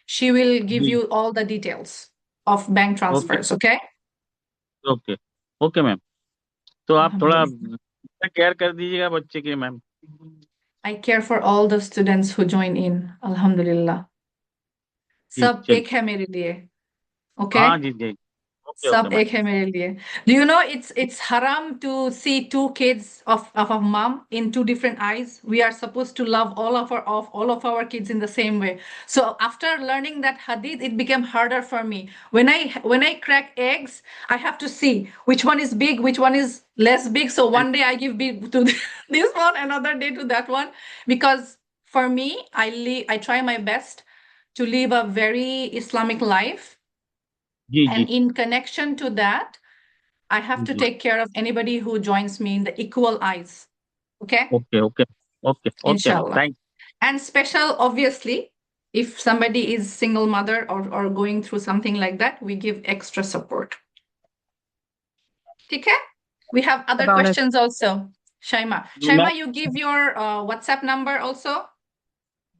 She will give जी you all the details of bank okay transfers, okay? Okay okay ma'am. तो आप थोड़ा Alhamdulillah. Care कर दीजिएगा बच्चे की ma'am. I care for all the students who join in. Alhamdulillah. जी सब चलिए। एक है मेरे लिए. Okay? हाँ जी जी। ओके ओके सब मैम। एक है मेरे लिए. Do you know it's haram to see two kids of a mom in two different eyes? We are supposed to love all of our kids in the same way. So after learning that hadith, it became harder for me. When I crack eggs, I have to see which one is big, which one is less big. So one day I give big to this one, another day to that one, because for me, I try my best to live a very Islamic life. जी जी And in connection to that, I have to जी। take care of anybody who joins me in the equal eyes. Okay? Okay okay okay okay ma'am. Inshallah. Thank And special, obviously, if somebody is single mother or going through something like that, we give extra support. Okay? We have other About it. questions also. Shaima. You ma'am. Shaima, you give your WhatsApp number also?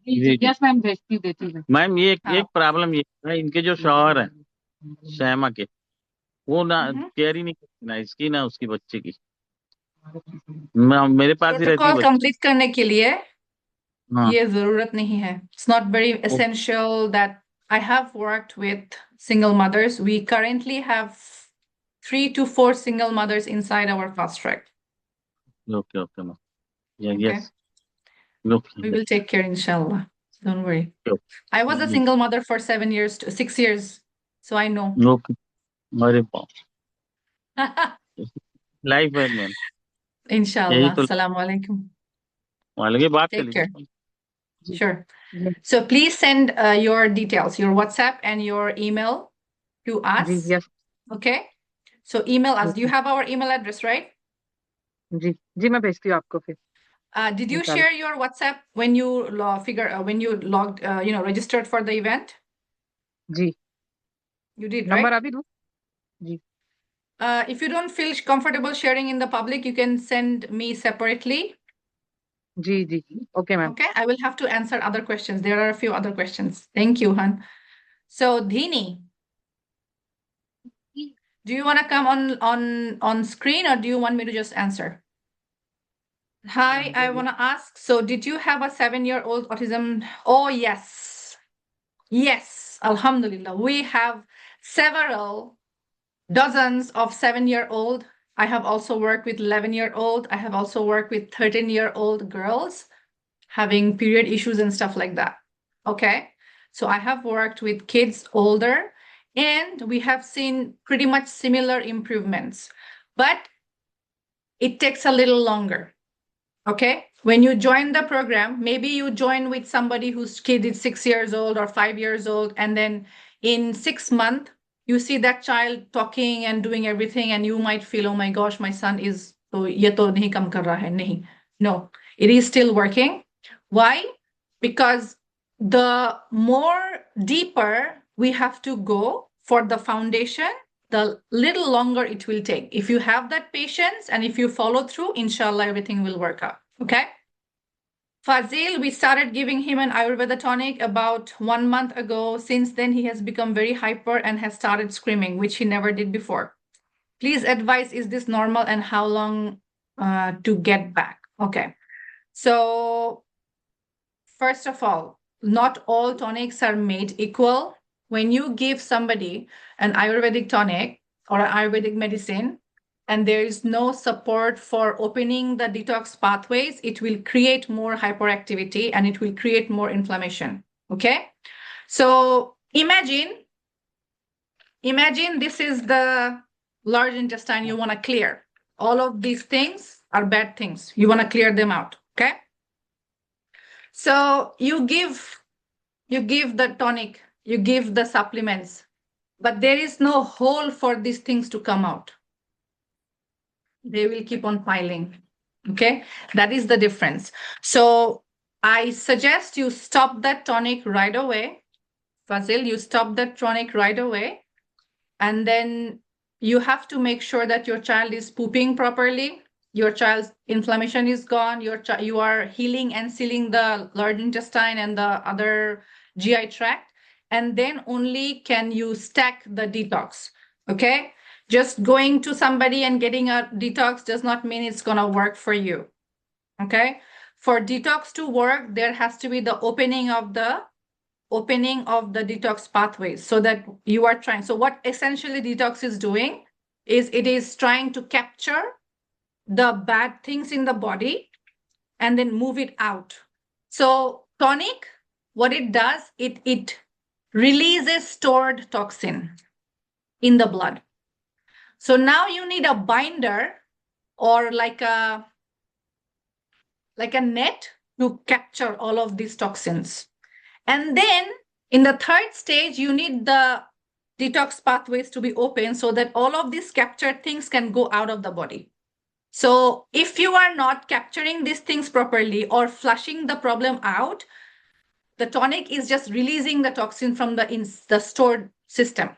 जी जी जी, जी yes ma'am, भेजती देती हूँ। Ma'am, ये एक हाँ. प्रॉब्लम ये है, इनके जो शौहर है शैमा के, वो ना Mhm. केयर ही नहीं करती, ना इसकी ना उसकी बच्चे की। मेरे पास ही रहती है प्रोटोकॉल बच्ची। कंप्लीट करने के लिए हाँ ये जरूरत नहीं है. It's not very ओ- essential that I have worked with single mothers. We currently have 3 to 4 single mothers inside our fast track. Okay okay ma'am. Okay, yes okay we will take care, inshallah. Don't worry. I was a जी single mother for 7 years, 6 years, so I know. Okay. अरे life है ma'am, यही Inshallah. तो। Assalamu alaikum. लगे बात कर Take care. लीजिए। जी Sure. जी So please send your details, your WhatsApp and your email to जी, us. Yes Okay. So email us. Do you जी have our email address, right? जी जी, मैं भेजती हूँ आपको फिर Did you निकाल। share your WhatsApp when you when you logged, registered for the event? जी, You did, नंबर right? अभी दूँ? जी If you don't feel comfortable sharing in the public, you can send me separately. जी जी, okay ma'am. Okay, I will have to answer other questions. There are a few other questions. Thank you, Han. So, Dhini, do you want to come on screen or do you want me to just answer? Hi, I want to ask. So, did you have a 7-year-old autism? Oh, yes. Yes, Alhamdulillah. We have several dozens of 7-year-old. I have also worked with 11-year-old. I have also worked with 13-year-old girls having period issues and stuff like that. Okay. So I have worked with kids older and we have seen pretty much similar improvements, but it takes a little longer. Okay. when you join the program, maybe you join with somebody whose kid is 6 years old or 5 years old, and then in 6 months, you see that child talking and doing everything, and you might feel, oh my gosh, my son is, so ye to nahi kam kar raha hai. Nahi. No, it is still working. Why? Because the more deeper we have to go for the foundation, the little longer it will take. If you have that patience and if you follow through, inshallah, everything will work out. Okay. Fazil, we started giving him an Ayurveda tonic about 1 month ago. Since then, he has become very hyper and has started screaming, which he never did before. Please advise, is this normal and how long to get back? Okay. So first of all, not all tonics are made equal. When you give somebody an Ayurvedic tonic or an Ayurvedic medicine, and there is no support for opening the detox pathways, it will create more hyperactivity and it will create more inflammation. Okay? So imagine this is the large intestine you want to clear. All of these things are bad things. You want to clear them out. Okay? So you give the tonic, you give the supplements, but there is no hole for these things to come out. They will keep on piling. Okay, that is the difference. So I suggest you stop that tonic right away. Fazil, you stop that tonic right away. And then you have to make sure that your child is pooping properly. Your child's inflammation is gone. You are healing and sealing the large intestine and the other GI tract. And then only can you stack the detox. Okay? Just going to somebody and getting a detox does not mean it's going to work for you. Okay? For detox to work, there has to be the opening of the detox pathways, so that you are trying. So what essentially detox is doing is it is trying to capture the bad things in the body and then move it out. So tonic, what it does, it releases stored toxin in the blood. So now you need a binder or like a net to capture all of these toxins. And then in the third stage, you need the detox pathways to be open so that all of these captured things can go out of the body. So if you are not capturing these things properly or flushing the problem out, the tonic is just releasing the toxin from the stored system.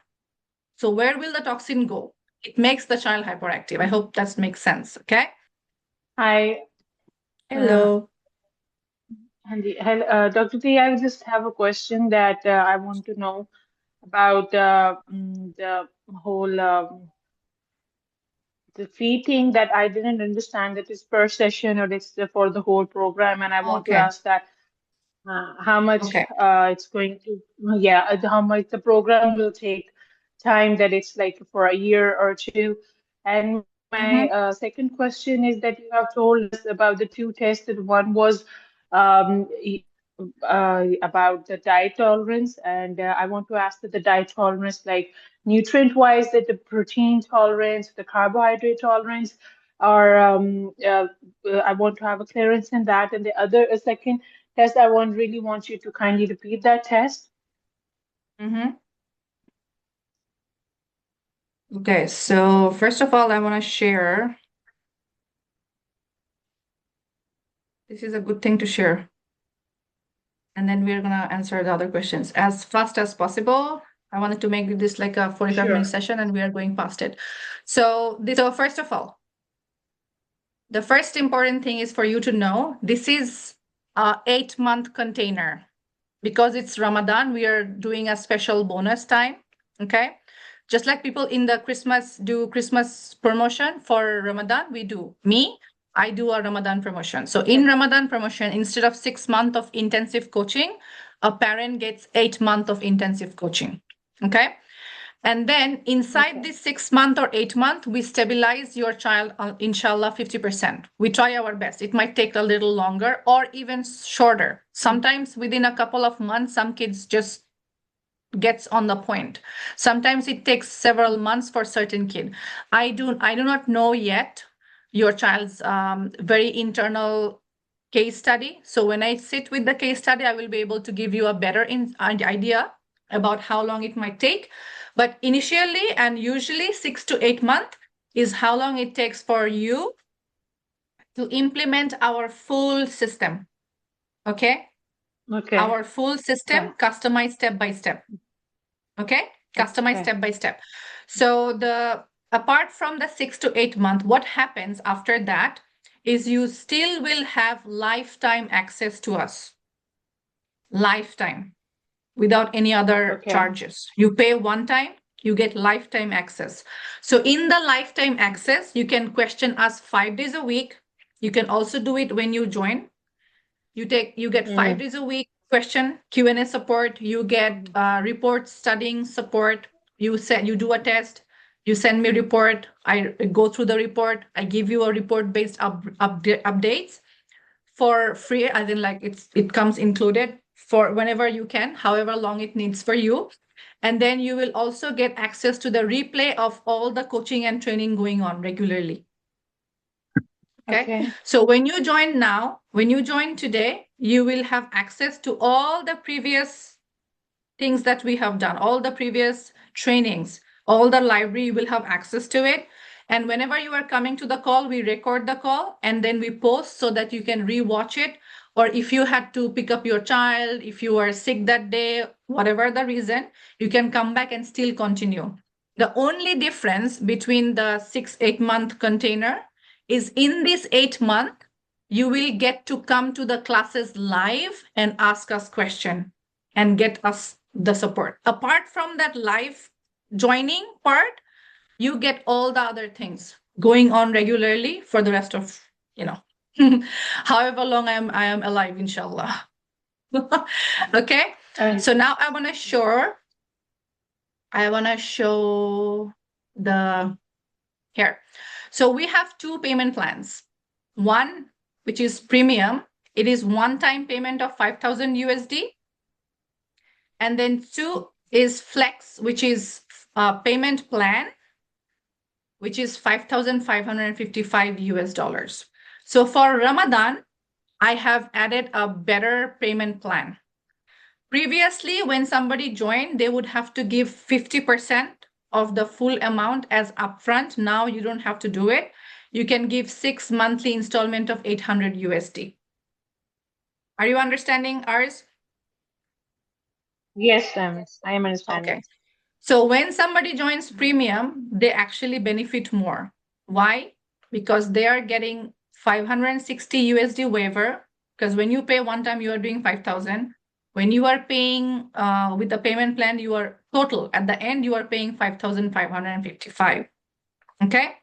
So where will the toxin go? It makes the child hyperactive. I hope that makes sense. Okay. Hi. Hello. Hello, Dr. T, I just have a question that I want to know about the whole the fee thing that I didn't understand that is per session or it's for the whole program, and I want to Okay. ask that how much Okay. it's going to, how much the program will take time, that it's like for a year or two. And my second question is that you have told us about the two tests. That one was about the diet tolerance, and I want to ask that the diet tolerance, like nutrient-wise, that the protein tolerance, the carbohydrate tolerance, or I want to have a clearance in that. And the other second test, I really want you to kindly repeat that test. Okay, so first of all, I want to share. This is a good thing to share. And then we're going to answer the other questions as fast as possible. I wanted to make this like a 45-minute session, and we are going past it. So first of all, the first important thing is for you to know this is a 8-month container. Because it's Ramadan, we are doing a special bonus time. Okay. Just like people in the Christmas promotion for Ramadan, I do a Ramadan promotion. So in Ramadan promotion, instead of 6 months of intensive coaching, a parent gets 8 months of intensive coaching. Okay. And then inside this 6 month or 8 month, we stabilize your child, inshallah, 50%. We try our best. It might take a little longer or even shorter. Sometimes within a couple of months, some kids just gets on the point. Sometimes it takes several months for certain kid. I do not know yet your child's very internal case study. So when I sit with the case study, I will be able to give you a better idea about how long it might take. But initially and usually 6 to 8 months is how long it takes for you to implement our full system. Okay? Okay. Our full system, customized step by step. Okay? Customized step by step. So apart from the 6 to 8 month, what happens after that is you still will have lifetime access to us. Lifetime, without any other charges. You pay one time, you get lifetime access. So in the lifetime access, you can question us 5 days a week. You can also do it when you join. You get 5 days a week question, Q&A support. You get report studying support. You do a test. You send me report. I go through the report. I give you a report based updates for free, as in like it comes included for whenever you can, however long it needs for you. And then you will also get access to the replay of all the coaching and training going on regularly. Okay. So when you join today, you will have access to all the previous things that we have done, all the previous trainings, all the library, you will have access to it. And whenever you are coming to the call, we record the call and then we post so that you can rewatch it. Or if you had to pick up your child, if you were sick that day, whatever the reason, you can come back and still continue. The only difference between the 6-8 month container is in this 8 month, you will get to come to the classes live and ask us question and get us the support. Apart from that live joining part, you get all the other things going on regularly for the rest of, however long I am alive, inshallah. Okay. So now I want to show the here. So we have 2 payment plans. One, which is premium, it is one-time payment of 5,000 USD. And then 2 is flex, which is a payment plan, which is 5,555 US dollars. So for Ramadan, I have added a better payment plan. Previously, when somebody joined, they would have to give 50% of the full amount as upfront. Now you don't have to do it. You can give 6 monthly installment of 800 USD. Are you understanding ours? Yes, I am understanding. Okay. So when somebody joins premium, they actually benefit more. Why? Because they are getting 560 USD waiver. Because when you pay one time, you are doing 5,000. When you are paying with the payment plan, you are total. At the end, you are paying 5,555. Okay.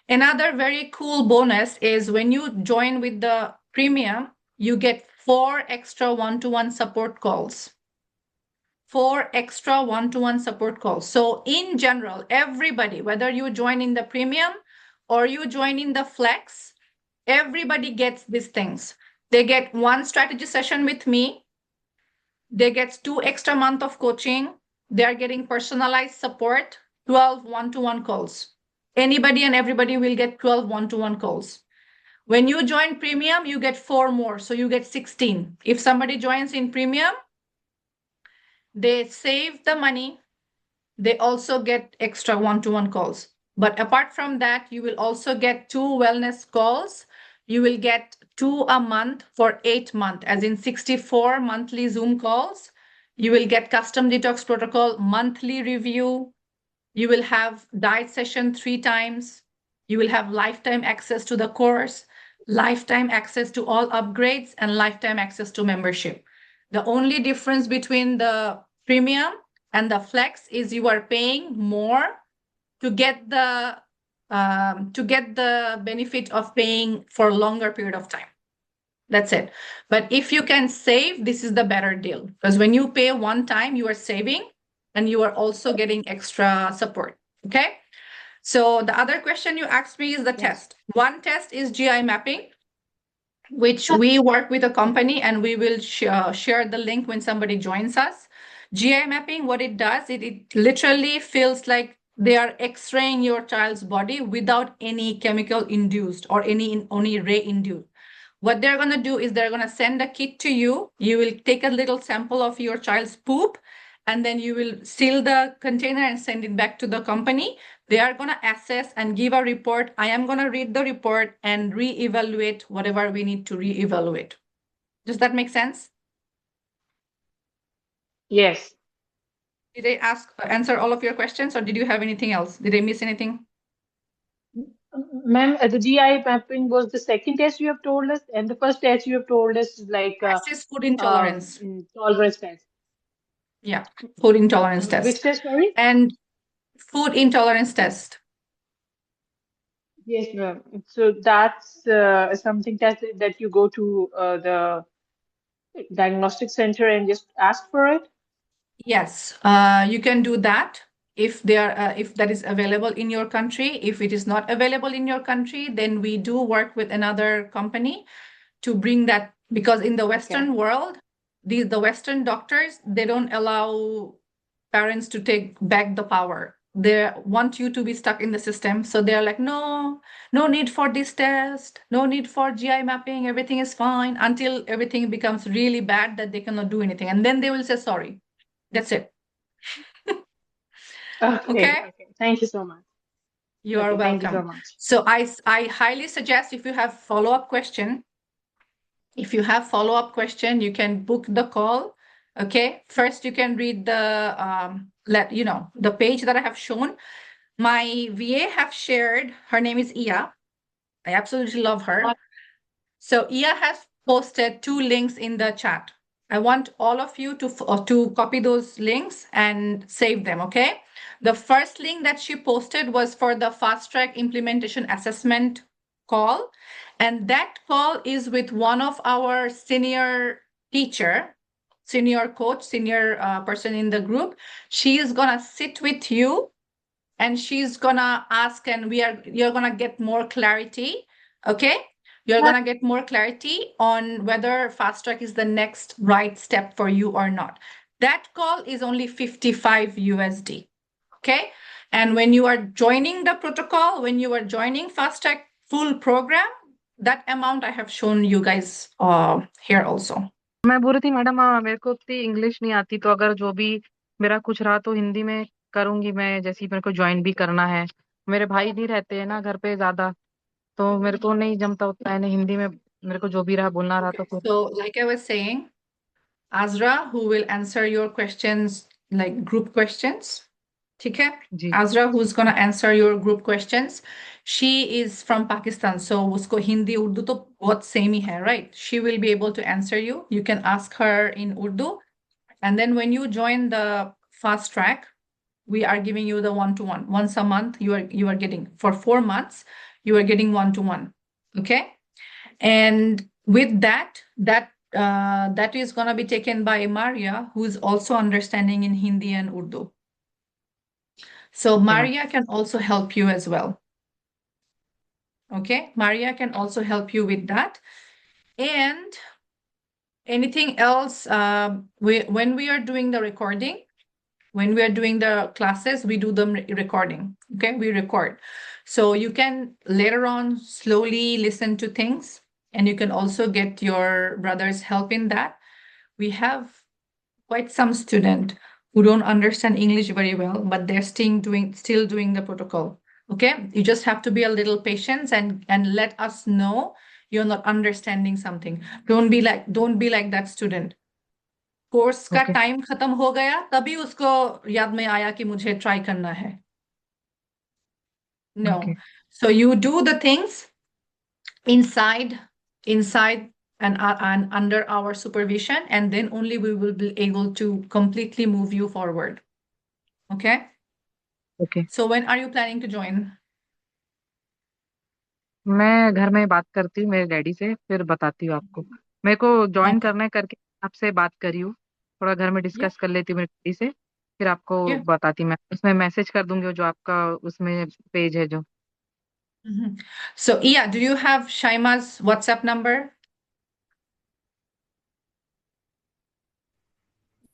Another very cool bonus is when you join with the premium, you get 4 extra one-to-one support calls. 4 extra one-to-one support calls. So in general, everybody, whether you join in the premium or you join in the flex, everybody gets these things. They get 1 strategy session with me. They get 2 extra months of coaching. They are getting personalized support, 12 one-to-one calls. Anybody and everybody will get 12 one-to-one calls. When you join premium, you get 4 more. So you get 16. If somebody joins in premium, they save the money. They also get extra one-to-one calls. But apart from that, you will also get 2 wellness calls. You will get 2 a month for 8 months, as in 64 monthly Zoom calls. You will get custom detox protocol monthly review. You will have diet session 3 times. You will have lifetime access to the course, lifetime access to all upgrades, and lifetime access to membership. The only difference between the premium and the flex is you are paying more to get the benefit of paying for a longer period of time. That's it. But if you can save, this is the better deal, because when you pay one time, you are saving and you are also getting extra support. Okay. So the other question you asked me is the test. One test is GI mapping, which we work with a company, and we will share the link when somebody joins us. GI mapping, what it does, it literally feels like they are x-raying your child's body without any chemical induced or any ray induced. What they're going to do is they're going to send a kit to you. You will take a little sample of your child's poop, and then you will seal the container and send it back to the company. They are going to assess and give a report. I am going to read the report and reevaluate whatever we need to reevaluate. Does that make sense? Yes. Did I answer all of your questions, or did you have anything else? Did I miss anything? Ma'am, the GI mapping was the second test you have told us, and the first test you have told us is like This is food intolerance. tolerance test. Yeah, food intolerance Which test. test, sorry? And food intolerance test. Yes, ma'am. So that's something that you go to the diagnostic center and just ask for it. Yes, you can do that if if that is available in your country. If it is not available in your country, then we do work with another company to bring that, because in the Western world, the Western doctors, they don't allow parents to take back the power. They want you to be stuck in the system. So they're like, no, no need for this test, no need for GI mapping, everything is fine, until everything becomes really bad that they cannot do anything. And then they will say sorry. That's it. Okay. Okay? Okay. Thank you so much. You are Okay. Thank you so welcome. much. So I highly suggest, if you have follow-up question, you can book the call. Okay. First, you can read the page that I have shown. My VA have shared, her name is Ia. I absolutely love her. So Ia has posted 2 links in the chat. I want all of you to copy those links and save them, okay? The first link that she posted was for the fast track implementation assessment call. And that call is with one of our senior teacher, senior coach, senior person in the group. She is gonna sit with you and she's gonna ask, and you're gonna get more clarity, okay? You're gonna get more clarity on whether fast track is the next right step for you or not. That call is only 55 USD, okay? And when you are joining the protocol, when you are joining fast track full program, that amount I have shown you guys here also. मैं बोल रही थी madam, मेरे को उतनी English नहीं आती, तो अगर जो भी मेरा कुछ रहा तो हिंदी में करूंगी मैं, जैसे मेरे को ज्वाइन भी करना है। मेरे भाई नहीं रहते हैं ना घर पे ज्यादा, तो मेरे को नहीं जमता उतना है, हिंदी में मेरे को जो भी रहा बोलना रहा तो फिर। So like I was saying, Azra, who will answer your questions, like group questions. Okay? जी Azra, who's going to answer your group questions. She is from Pakistan, so usko Hindi, Urdu to bahut same hi hai, right? She will be able to answer you. You can ask her in Urdu. And then when you join the fast track, we are giving you the one-to-one. Once a month, you are getting, for 4 months, you are getting one-to-one. Okay? And with that is going to be taken by Maria, who is also understanding in Hindi and Urdu. So Maria can also help you as well. Okay, Maria can also help you with that. And anything else, when we are doing the recording, when we are doing the classes, we do the recording. Okay, we record. So you can later on slowly listen to things, and you can also get your brother's help in that. We have quite some student who don't understand English very well, but they're still doing the protocol. Okay, you just have to be a little patient and let us know you're not understanding something. Don't be like that student. Course का okay time खत्म हो गया तभी उसको याद में आया कि मुझे ट्राई करना है. No. Okay So you do the things inside and under our supervision, and then only we will be able to completely move you forward. Okay? Okay. So when are you planning to join? मैं घर में बात करती हूँ मेरे daddy से, फिर बताती हूँ आपको। मेरे को ज्वाइन Okay. करना है करके आपसे बात करी हूँ, थोड़ा घर में Yeah. डिस्कस कर लेती हूँ मेरे डैडी से, फिर आपको Yeah. बताती हूँ। मैं उसमें मैसेज कर दूंगी जो आपका उसमें पेज है जो। Mhm. So yeah, do you have Shaima's WhatsApp number?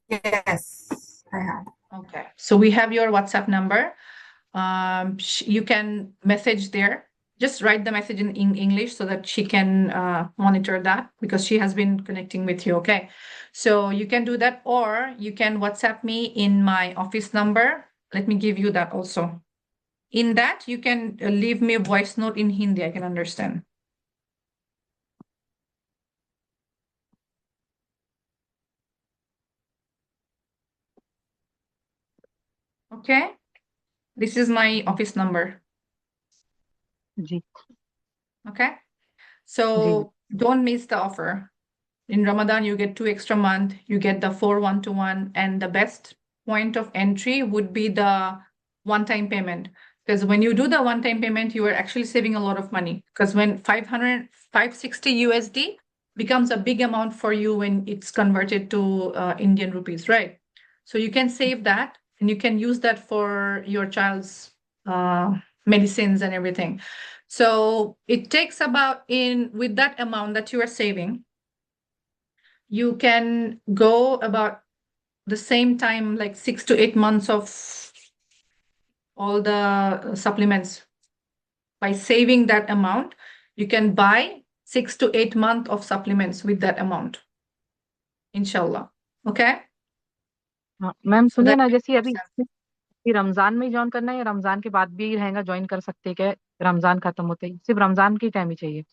Yes, I have. Okay. So we have your WhatsApp number. You can message there just write the message in English so that she can monitor that because she has been connecting with you. Okay. So you can do that, or you can WhatsApp me in my office number. Let me give you that also. In that, you can leave me a voice note in Hindi. I can understand. Okay. This is my office number. जी Okay. जी So don't miss the offer. In Ramadan, you get 2 extra month, you get the 4 1-to-1, and the best point of entry would be the one-time payment. Because when you do the one-time payment, you are actually saving a lot of money. Because when 560 USD becomes a big amount for you when it's converted to Indian rupees, right? So you can save that and you can use that for your child's medicines and everything. So it takes about with that amount that you are saving, you can go about the same time, like 6 to 8 months of all the supplements. By saving that amount, you can buy 6 to 8 months of supplements with that amount. Inshallah. Okay? हाँ ma'am So सुनिए that ना, जैसे अभी कि रमजान में ही join करना है या रमजान के बाद भी रहेगा, ज्वाइन कर सकते हैं क्या रमजान खत्म होते ही? सिर्फ रमजान की टाइम ही चाहिए?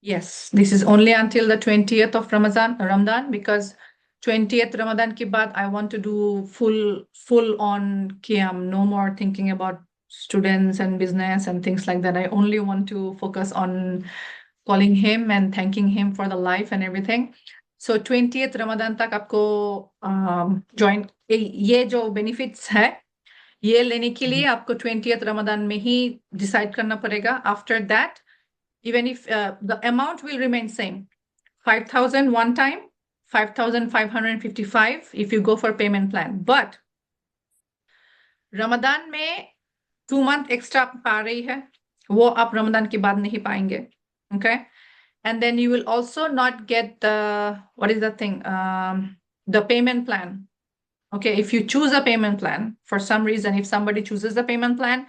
yes, this is only until the 20th of Ramadan, because 20th Ramadan ke baad I want to do full on Qiyam, no more thinking about students and business and things like that. I only want to focus on calling him and thanking him for the life and everything. So 20th Ramadan tak आपको join ये जो benefits है ये लेने के लिए आपको 20th Ramadan में ही decide करना पड़ेगा. After that, even if the amount will remain same, 5,000 one time, 5,555 if you go for payment plan. But Ramadan में 2 month extra आप पा रही है, वो आप रमजान के बाद नहीं पाएंगे. Okay. And then you will also not get the, what is the thing? The payment plan. Okay. If you choose a payment plan, for some reason, if somebody chooses the payment plan,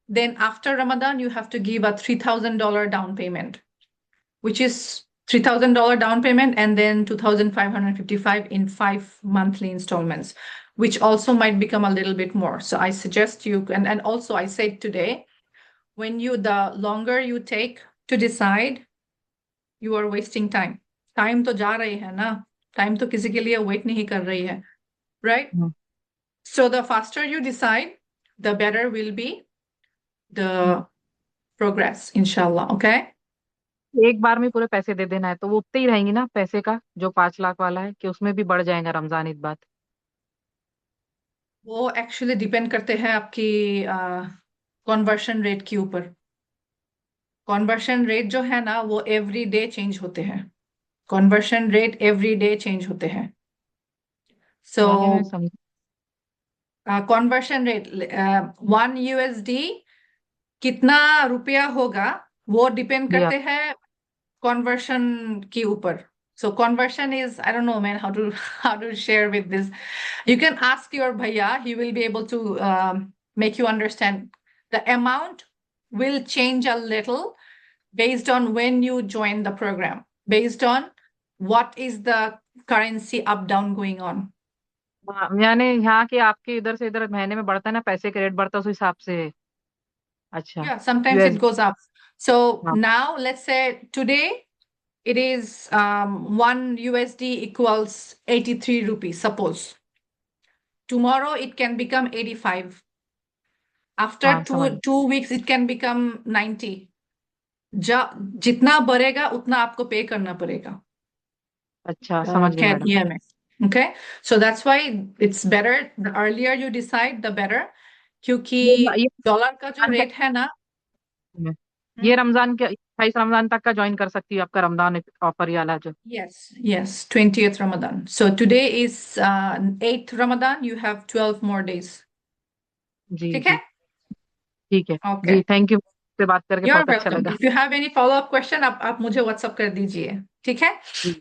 then after Ramadan, you have to give a $3,000 down payment, which is $3,000 down payment and then 2,555 in 5 monthly installments, which also might become a little bit more. So I suggest you, and also I said today, the longer you take to decide, you are wasting time. Time तो जा रही है ना, time तो किसी के लिए wait नहीं कर रही है, right? So the faster you decide, the better will be the progress, inshallah. Okay. एक बार में पूरे पैसे दे देना है तो वो उतने ही रहेंगी ना पैसे का, जो 5 लाख वाला है, कि उसमें भी बढ़ जाएगा रमजान ईद बाद? वो एक्चुअली डिपेंड करते हैं आपकी कन्वर्शन रेट के ऊपर. कन्वर्शन रेट जो है ना वो एवरी डे चेंज होते हैं. Conversion rate every day change होते हैं. सो मैं समझ कन्वर्शन रेट 1 USD कितना रुपया होगा वो डिपेंड जी करते हैं conversion के ऊपर. So conversion is, I don't know, man, how to share with this. You can ask your bhaiya, he will be able to make you understand. The amount will change a little based on when you join the program, based on what is the currency up down going on. हाँ, यानी यहाँ के आपके इधर से इधर महीने में बढ़ता है ना, पैसे का रेट बढ़ता है उस हिसाब से? अच्छा. Yeah, sometimes it US goes up. So हाँ now let's say today it is 1 USD equals 83 rupees, suppose. Tomorrow it can become 85. After हाँ समझ. two weeks it can become 90. जितना बढ़ेगा उतना आपको पे करना पड़ेगा अच्छा समझ गई madam. EMI. Okay, so that's why it's better the earlier you decide the better, क्योंकि ये डॉलर का जो रेट है ना. ये रमजान के 28 रमजान तक का ज्वाइन कर सकती है आपका रमजान ऑफर ये वाला जो? Yes, 20th Ramadan. So today is 8th Ramadan. You have 12 more days. जी ठीक जी है? ठीक है. Okay. जी थैंक यू, से बात करके You're बहुत अच्छा welcome. लगा. If you have any follow-up question, आप मुझे WhatsApp कर दीजिए. ठीक है? जी